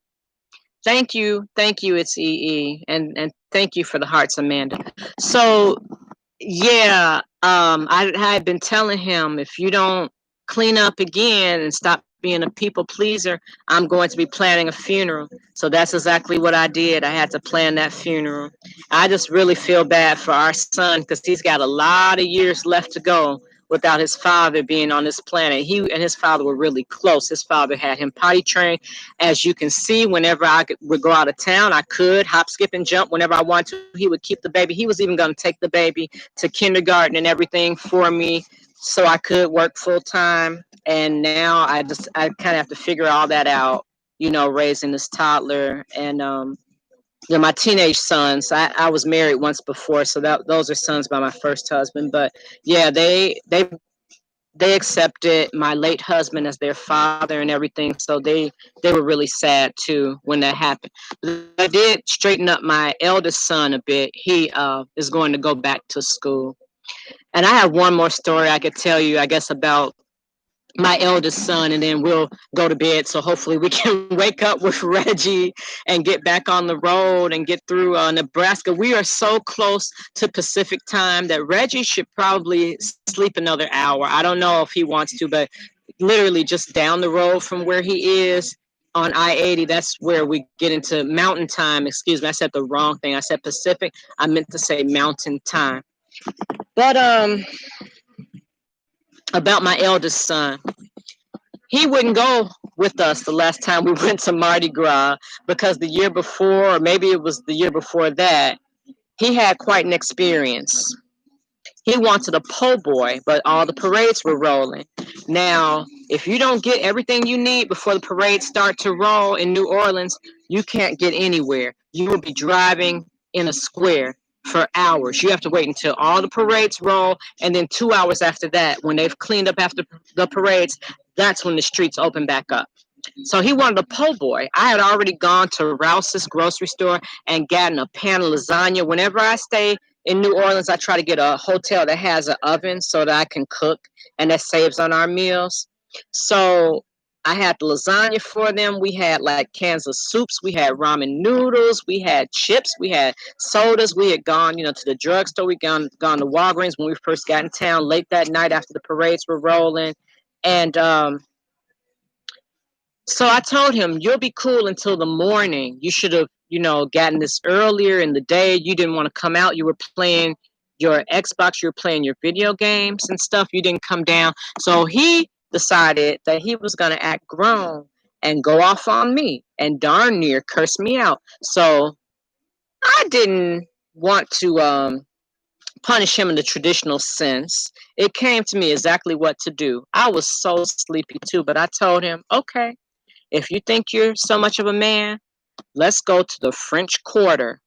Thank you. Thank you. It's EE. And thank you for the hearts, Amanda. So yeah, I had been telling him, if you don't clean up again and stop being a people pleaser, I'm going to be planning a funeral. So that's exactly what I did. I had to plan that funeral. I just really feel bad for our son, because he's got a lot of years left to go without his father being on this planet. He and his father were really close. His father had him potty trained. As you can see, whenever would go out of town, I could hop, skip, and jump whenever I wanted to. He would keep the baby. He was even going to take the baby to kindergarten and everything for me so I could work full time. And now I kind of have to figure all that out, raising this toddler and my teenage sons. I was married once before, so those are sons by my first husband. But yeah, they accepted my late husband as their father and everything, so they were really sad too when that happened. But I did straighten up my eldest son a bit. He is going to go back to school. And I have one more story I could tell you, I guess, about my eldest son, and then we'll go to bed. So hopefully we can wake up with Reggie and get back on the road and get through Nebraska. We are so close to Pacific time that Reggie should probably sleep another hour. I don't know if he wants to, but literally just down the road from where he is, on I-80. That's where we get into mountain time. Excuse me, I said the wrong thing. I said Pacific. I meant to say mountain time. But about my eldest son, he wouldn't go with us the last time we went to Mardi Gras because the year before, or maybe it was the year before that, he had quite an experience. He wanted a po' boy, but all the parades were rolling. Now, if you don't get everything you need before the parades start to roll in New Orleans, you can't get anywhere. You will be driving in a square for hours. You have to wait until all the parades roll, and then 2 hours after that, when they've cleaned up after the parades, that's when the streets open back up. So he wanted a po' boy. I had already gone to Rouse's grocery store and gotten a pan of lasagna. Whenever I stay in New Orleans, I try to get a hotel that has an oven so that I can cook, and that saves on our meals. So I had the lasagna for them. We had like cans of soups. We had ramen noodles. We had chips. We had sodas. We had gone, to the drugstore. We gone to Walgreens when we first got in town late that night after the parades were rolling, and so I told him, you'll be cool until the morning. You should have, gotten this earlier in the day. You didn't want to come out. You were playing your Xbox, you were playing your video games and stuff. You didn't come down. So he decided that he was going to act grown and go off on me and darn near curse me out. So I didn't want to punish him in the traditional sense. It came to me exactly what to do. I was so sleepy too, but I told him, okay, if you think you're so much of a man, let's go to the French Quarter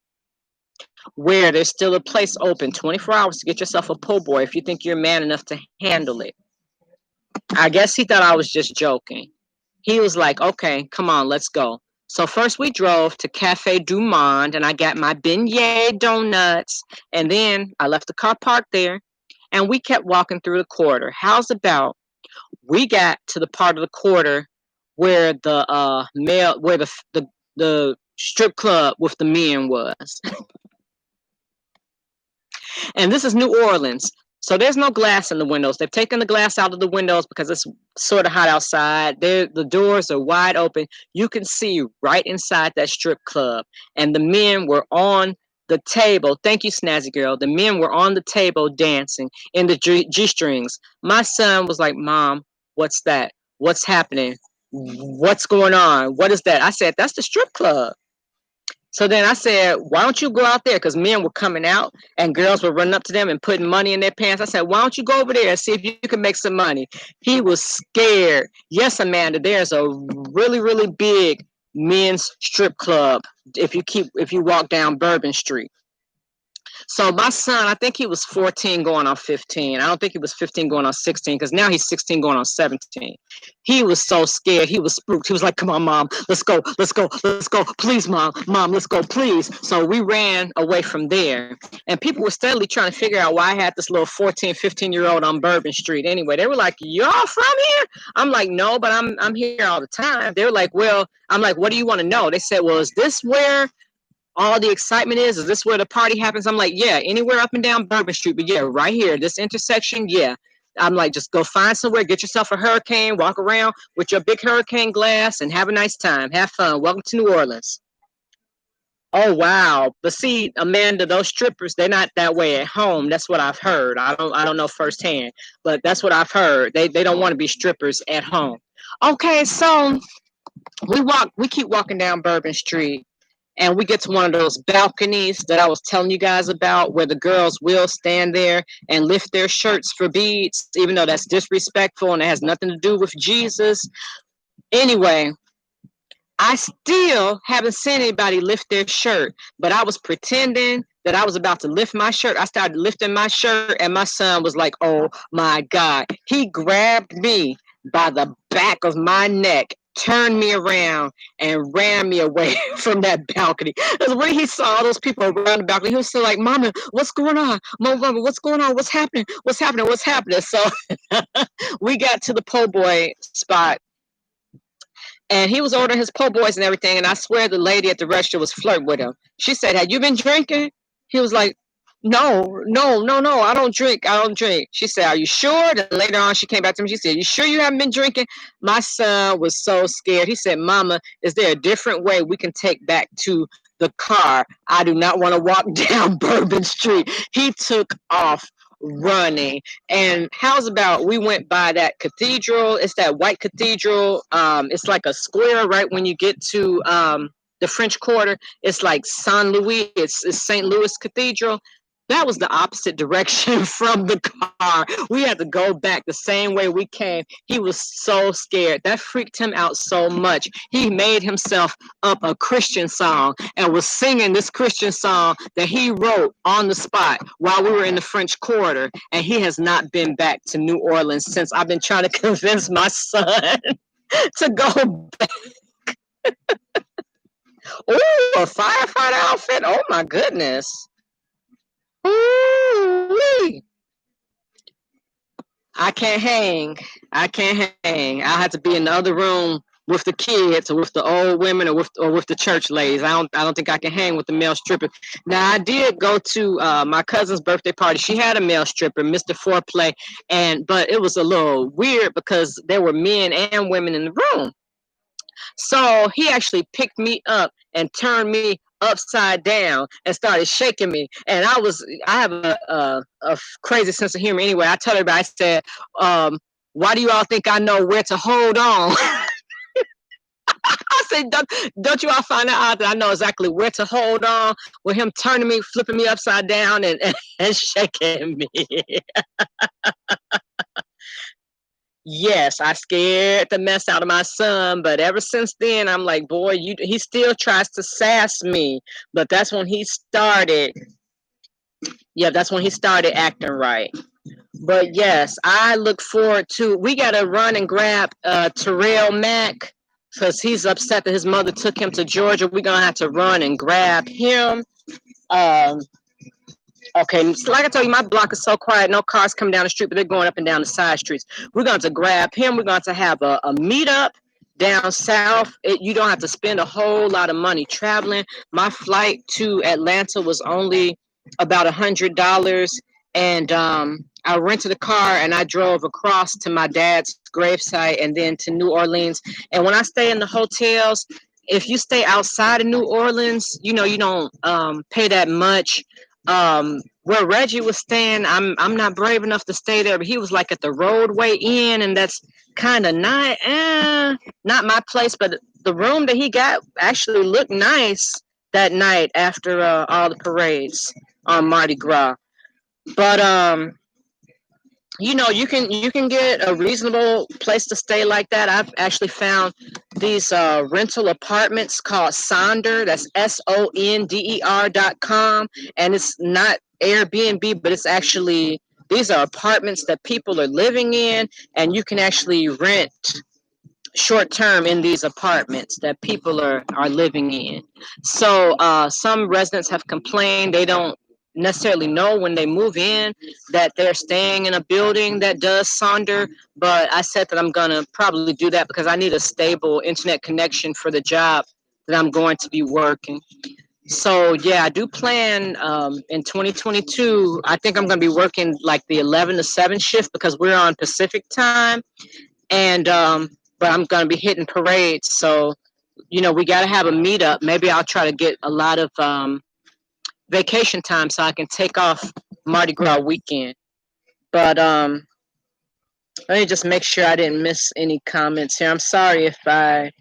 where there's still a place open 24 hours to get yourself a po' boy if you think you're man enough to handle it. I guess he thought I was just joking. He was like, okay, come on, let's go. So first we drove to Cafe Du Monde and I got my beignet donuts. And then I left the car parked there and we kept walking through the quarter. How's about we got to the part of the quarter where the strip club with the men was. And this is New Orleans. So there's no glass in the windows. They've taken the glass out of the windows because it's sort of hot outside. The doors are wide open. You can see right inside that strip club. And the men were on the table. Thank you, Snazzy Girl. The men were on the table dancing in the G-strings. My son was like, Mom, what's that? What's happening? What's going on? What is that? I said, that's the strip club. So then I said, why don't you go out there? Because men were coming out and girls were running up to them and putting money in their pants. I said, why don't you go over there and see if you can make some money? He was scared. Yes, Amanda, there's a really, really big men's strip club if you walk down Bourbon Street. So my son, I think he was 14 going on 15. I don't think he was 15 going on 16 because now he's 16 going on 17. He was so scared. He was spooked. He was like, come on, Mom, let's go, let's go, let's go. Please, Mom, let's go, please. So we ran away from there. And people were steadily trying to figure out why I had this little 14, 15-year-old on Bourbon Street. Anyway, they were like, y'all from here? I'm like, no, but I'm here all the time. They were like, well, I'm like, what do you want to know? They said, well, is this where all the excitement is? Is this where the party happens? I'm like, yeah, anywhere up and down Bourbon Street, but yeah, right here, this intersection, yeah. I'm like, just go find somewhere, get yourself a hurricane, walk around with your big hurricane glass and have a nice time. Have fun. Welcome to New Orleans. Oh, wow. But see, Amanda, those strippers, they're not that way at home. That's what I've heard. I don't know firsthand, but that's what I've heard. They don't want to be strippers at home. Okay, so we keep walking down Bourbon Street and we get to one of those balconies that I was telling you guys about where the girls will stand there and lift their shirts for beads, even though that's disrespectful and it has nothing to do with Jesus. Anyway, I still haven't seen anybody lift their shirt, but I was pretending that I was about to lift my shirt. I started lifting my shirt and my son was like, oh my God. He grabbed me by the back of my neck, turned me around and ran me away from that balcony. Because when he saw all those people around the balcony, he was still like, Mama, what's going on? Mama, what's going on? What's happening? What's happening? What's happening? So we got to the po' boy spot and he was ordering his po' boys and everything. And I swear the lady at the register was flirting with him. She said, have you been drinking? He was like, no, I don't drink. I don't drink. She said, are you sure? Then later on, she came back to me. She said, you sure you haven't been drinking? My son was so scared. He said, Mama, is there a different way we can take back to the car? I do not want to walk down Bourbon Street. He took off running. And how's about we went by that cathedral? It's that white cathedral. It's like a square right when you get to the French Quarter. It's like San Louis. It's St. Louis Cathedral. That was the opposite direction from the car. We had to go back the same way we came. He was so scared. That freaked him out so much. He made himself up a Christian song and was singing this Christian song that he wrote on the spot while we were in the French Quarter. And he has not been back to New Orleans since. I've been trying to convince my son to go back. Oh, a firefighter outfit. Oh my goodness. Ooh-wee. I can't hang. I can't hang. I have to be in the other room with the kids or with the old women or with the church ladies. I don't think I can hang with the male stripper. Now I did go to my cousin's birthday party. She had a male stripper, Mr. Foreplay, but it was a little weird because there were men and women in the room. So he actually picked me up and turned me upside down and started shaking me. And I have a crazy sense of humor anyway. I told everybody, I said, why do you all think I know where to hold on? I said, don't you all find out that I know exactly where to hold on with him turning me, flipping me upside down and shaking me. Yes, I scared the mess out of my son, but ever since then, I'm like, boy, he still tries to sass me, but that's when he started. Yeah, that's when he started acting right. But yes, I look forward to. We gotta run and grab Terrell Mack because he's upset that his mother took him to Georgia. We're gonna have to run and grab him. Um, Okay, so like I told you, my block is so quiet. No cars come down the street, but they're going up and down the side streets. We're going to grab him. We're going to have a meetup down south. You don't have to spend a whole lot of money traveling. My flight to Atlanta was only about $100, and I rented a car and I drove across to my dad's gravesite and then to New Orleans. And when I stay in the hotels, if you stay outside of New Orleans, you don't pay that much. Where Reggie was staying, I'm not brave enough to stay there, but he was like at the Roadway Inn, and that's kind of not my place. But the room that he got actually looked nice that night after all the parades on Mardi Gras. But you can get a reasonable place to stay like that. I've actually found these rental apartments called Sonder. That's SONDER.com, and it's not Airbnb, but it's actually these are apartments that people are living in, and you can actually rent short term in these apartments that people are living in. So some residents have complained they don't necessarily know when they move in that they're staying in a building that does Sonder, but I said that I'm gonna probably do that because I need a stable internet connection for the job that I'm going to be working. So yeah, I do plan in 2022. I think I'm gonna be working like the 11 to 7 shift because we're on Pacific time, and but I'm gonna be hitting parades. So we got to have a meetup. Maybe I'll try to get a lot of vacation time so I can take off Mardi Gras weekend. But let me just make sure I didn't miss any comments here. I'm sorry if I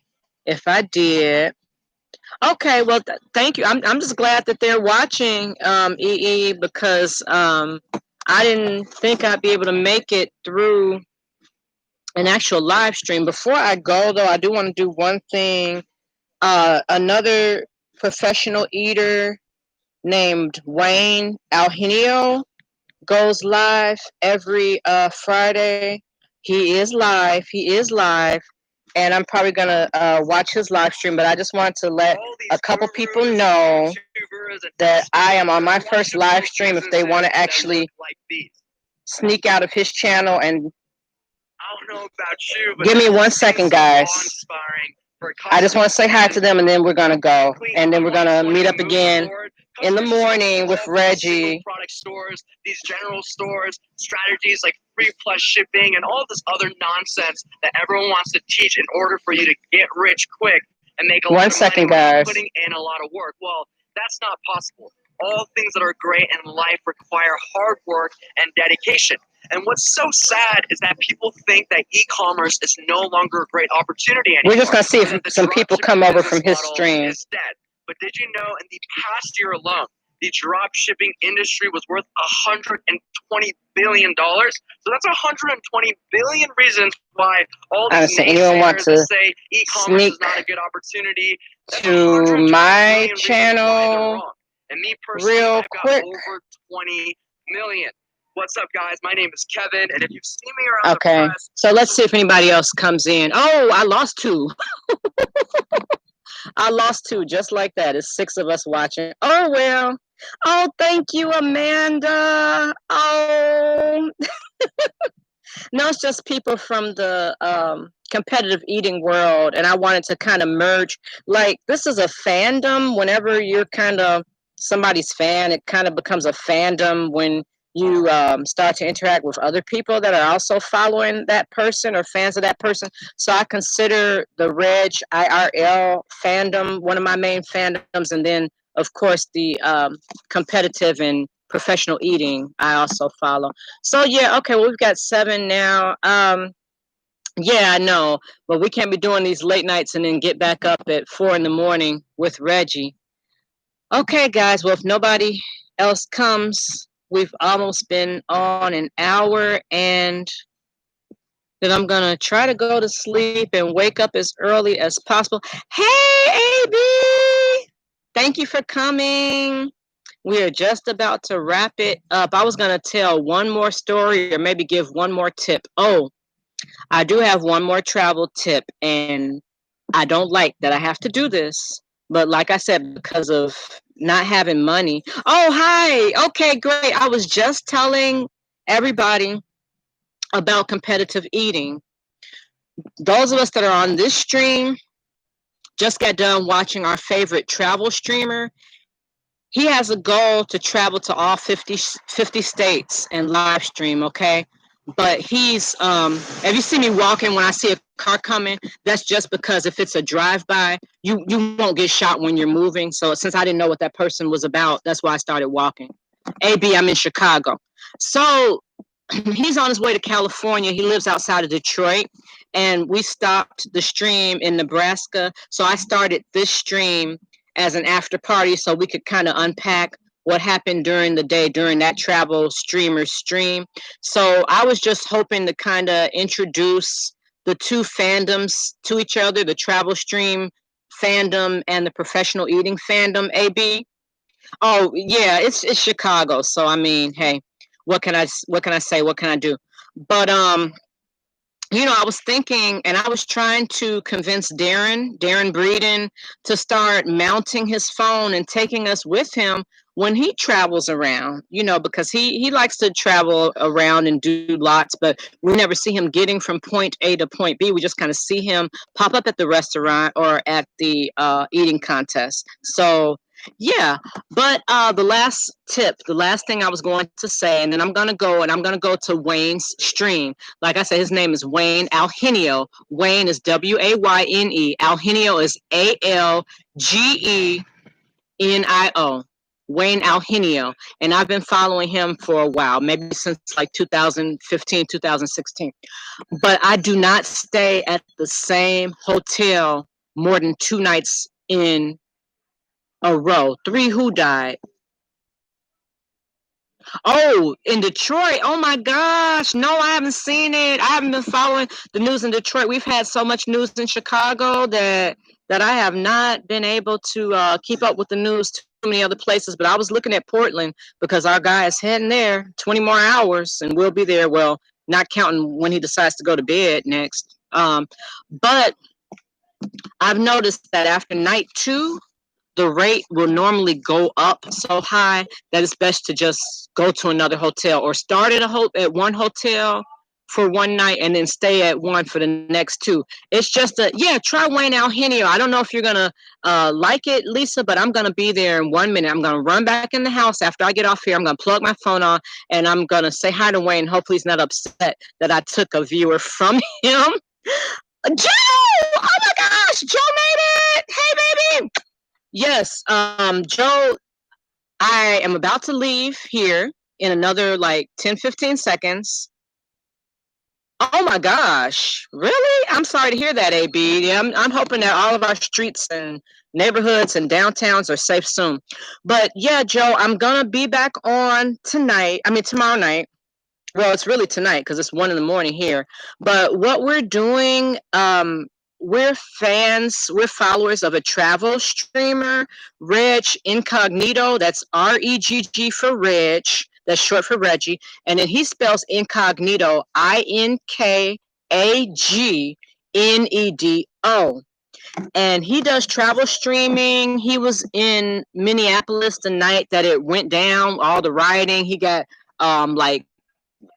did. Okay, well, thank you. I'm just glad that they're watching, because I didn't think I'd be able to make it through an actual live stream. Before I go, though, I do want to do one thing. Another professional eater named Wayne Algenio goes live every Friday. He is live. He is live. And I'm probably going to watch his live stream. But I just wanted to let a couple people know that I am on my first live stream if they want to actually sneak out of his channel. And I don't know about you, but give me 1 second, guys. I just want to say hi to them, and then we're going to go. And then we're going to meet up again in the morning with Reggie. Product stores, these general stores, strategies like free plus shipping and all this other nonsense that everyone wants to teach in order for you to get rich quick and make a lot of money without putting in a lot of work. Well, that's not possible. All things that are great in life require hard work and dedication. And what's so sad is that people think that e-commerce is no longer a great opportunity anymore. We're just going to see if some people come over from his stream. But did you know in the past year alone, the drop shipping industry was worth $120 billion? So that's 120 billion reasons why all these naysayers that say e-commerce is not a good opportunity to my channel and me personally, real I've got quick. over 20 million. What's up, guys? My name is Kevin, and if you've seen me around the press... So let's see if anybody else comes in. Oh, I lost 2. I lost 2, just like that. It's 6 of us watching. Oh, well. Oh, thank you, Amanda. Oh. No, it's just people from the competitive eating world, and I wanted to kind of merge. Like, this is a fandom. Whenever you're kind of somebody's fan, it kind of becomes a fandom when you start to interact with other people that are also following that person or fans of that person. So I consider the Reg IRL fandom one of my main fandoms, and then of course the competitive and professional eating I also follow. So yeah, okay, well, we've got 7 now. Yeah, I know, but we can't be doing these late nights and then get back up at 4 in the morning with Reggie. Okay, guys, well, if nobody else comes, we've almost been on an hour, and then I'm gonna try to go to sleep and wake up as early as possible. Hey, AB! Thank you for coming. We are just about to wrap it up. I was going to tell one more story or maybe give one more tip. Oh, I do have one more travel tip, and I don't like that I have to do this. But like I said, because of not having money. Oh, hi. Okay, great. I was just telling everybody about competitive eating. Those of us that are on this stream just got done watching our favorite travel streamer. He has a goal to travel to all 50 states and live stream, okay? But he's, if you see me walking when I see a car coming, that's just because if it's a drive-by, you won't get shot when you're moving. So since I didn't know what that person was about, that's why I started walking. AB, I'm in Chicago. So he's on his way to California. He lives outside of Detroit. And we stopped the stream in Nebraska. So I started this stream as an after party so we could kind of unpack what happened during the day during that travel streamer stream. So I was just hoping to kind of introduce the 2 fandoms to each other, the travel stream fandom and the professional eating fandom. AB. Oh yeah, it's Chicago. So I mean, hey, what can I say? What can I do? But you know, I was thinking, and I was trying to convince Darren Breeden, to start mounting his phone and taking us with him when he travels around, you know, because he likes to travel around and do lots, but we never see him getting from point A to point B. We just kind of see him pop up at the restaurant or at the eating contest. So yeah, but the last tip, the last thing I was going to say, and then I'm going to go to Wayne's stream. Like I said, his name is Wayne Algenio. Wayne is Wayne. Algenio is ALGENIO. Wayne Algenio. And I've been following him for a while, maybe since like 2015, 2016. But I do not stay at the same hotel more than 2 nights in a row. 3 who died? Oh, in Detroit. Oh my gosh. No, I haven't seen it. I haven't been following the news in Detroit. We've had so much news in Chicago that I have not been able to keep up with the news too many other places. But I was looking at Portland because our guy is heading there 20 more hours and we'll be there. Well, not counting when he decides to go to bed next. But I've noticed that after night 2, the rate will normally go up so high that it's best to just go to another hotel or start at one hotel for one night and then stay at one for the next two. It's just try Wayne Alhenio. I don't know if you're gonna like it, Lisa, but I'm gonna be there in 1 minute. I'm gonna run back in the house after I get off here. I'm gonna plug my phone on and I'm gonna say hi to Wayne. Hopefully he's not upset that I took a viewer from him. Joe! Oh my gosh, Joe made it! Hey baby! Yes, Joe, I am about to leave here in another like 10-15 seconds. Oh my gosh, really? I'm sorry to hear that, AB. Yeah, I'm hoping that all of our streets and neighborhoods and downtowns are safe soon. But yeah, Joe, I'm gonna be back on tomorrow night. Well, it's really tonight because it's 1 a.m. here. But what we're doing, we're followers of a travel streamer, Reg Incognito. That's REGG for Reg. That's short for Reggie. And then he spells incognito, INKAGNEDO. And he does travel streaming. He was in Minneapolis the night that it went down, all the rioting. He got like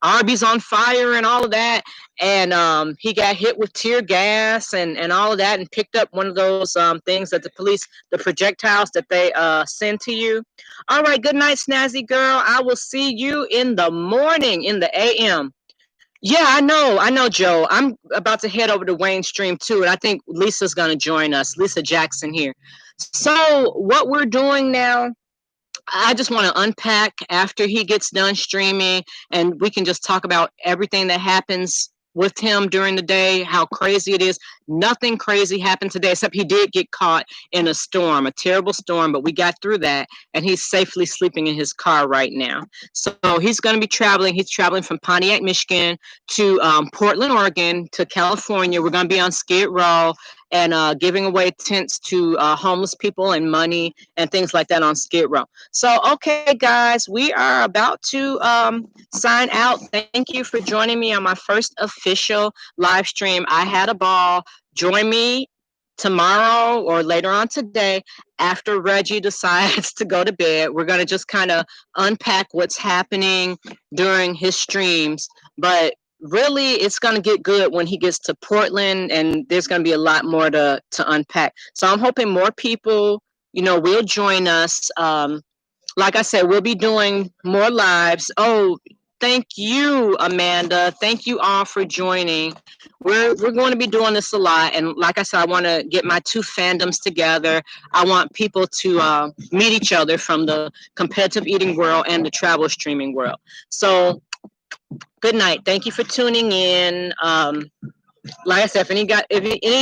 Arby's on fire and all of that. And he got hit with tear gas and all of that and picked up one of those things that the projectiles that they send to you. All right, good night, Snazzy girl. I will see you in the morning, in the AM. Yeah, I know, Joe. I'm about to head over to Wayne's stream too, and I think Lisa's going to join us, Lisa Jackson here. So what we're doing now, I just want to unpack after he gets done streaming, and we can just talk about everything that happens with him during the day, how crazy it is. Nothing crazy happened today, except he did get caught in a storm, a terrible storm, but we got through that, and he's safely sleeping in his car right now. So he's going to be traveling. He's traveling from Pontiac, Michigan to Portland, Oregon to California. We're going to be on Skid Row and giving away tents to homeless people and money and things like that on Skid Row. So, okay, guys, we are about to sign out. Thank you for joining me on my first official live stream. I had a ball. Join me tomorrow or later on today after Reggie decides to go to bed. We're going to just kind of unpack what's happening during his streams. But really, it's going to get good when he gets to Portland, and there's going to be a lot more to unpack. So I'm hoping more people, will join us. Like I said, we'll be doing more lives. Oh, thank you, Amanda. Thank you all for joining. We're going to be doing this a lot. And like I said, I want to get my two fandoms together. I want people to meet each other from the competitive eating world and the travel streaming world. So good night. Thank you for tuning in. Like I said, if any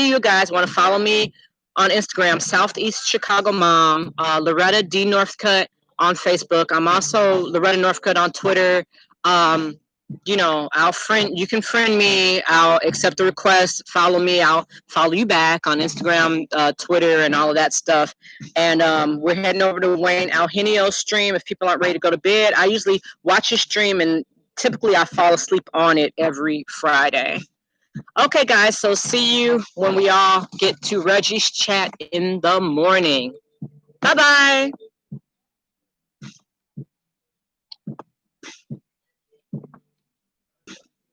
of you guys want to follow me on Instagram, Southeast Chicago Mom, Loretta D. Northcutt on Facebook. I'm also Loretta Northcutt on Twitter. You can friend me. I'll accept the request. Follow me. I'll follow you back on Instagram, Twitter, and all of that stuff. And we're heading over to Wayne Alhenio's stream. If people aren't ready to go to bed, I usually watch his stream, and typically I fall asleep on it every Friday. Okay, guys, so see you when we all get to Reggie's chat in the morning. Bye-bye.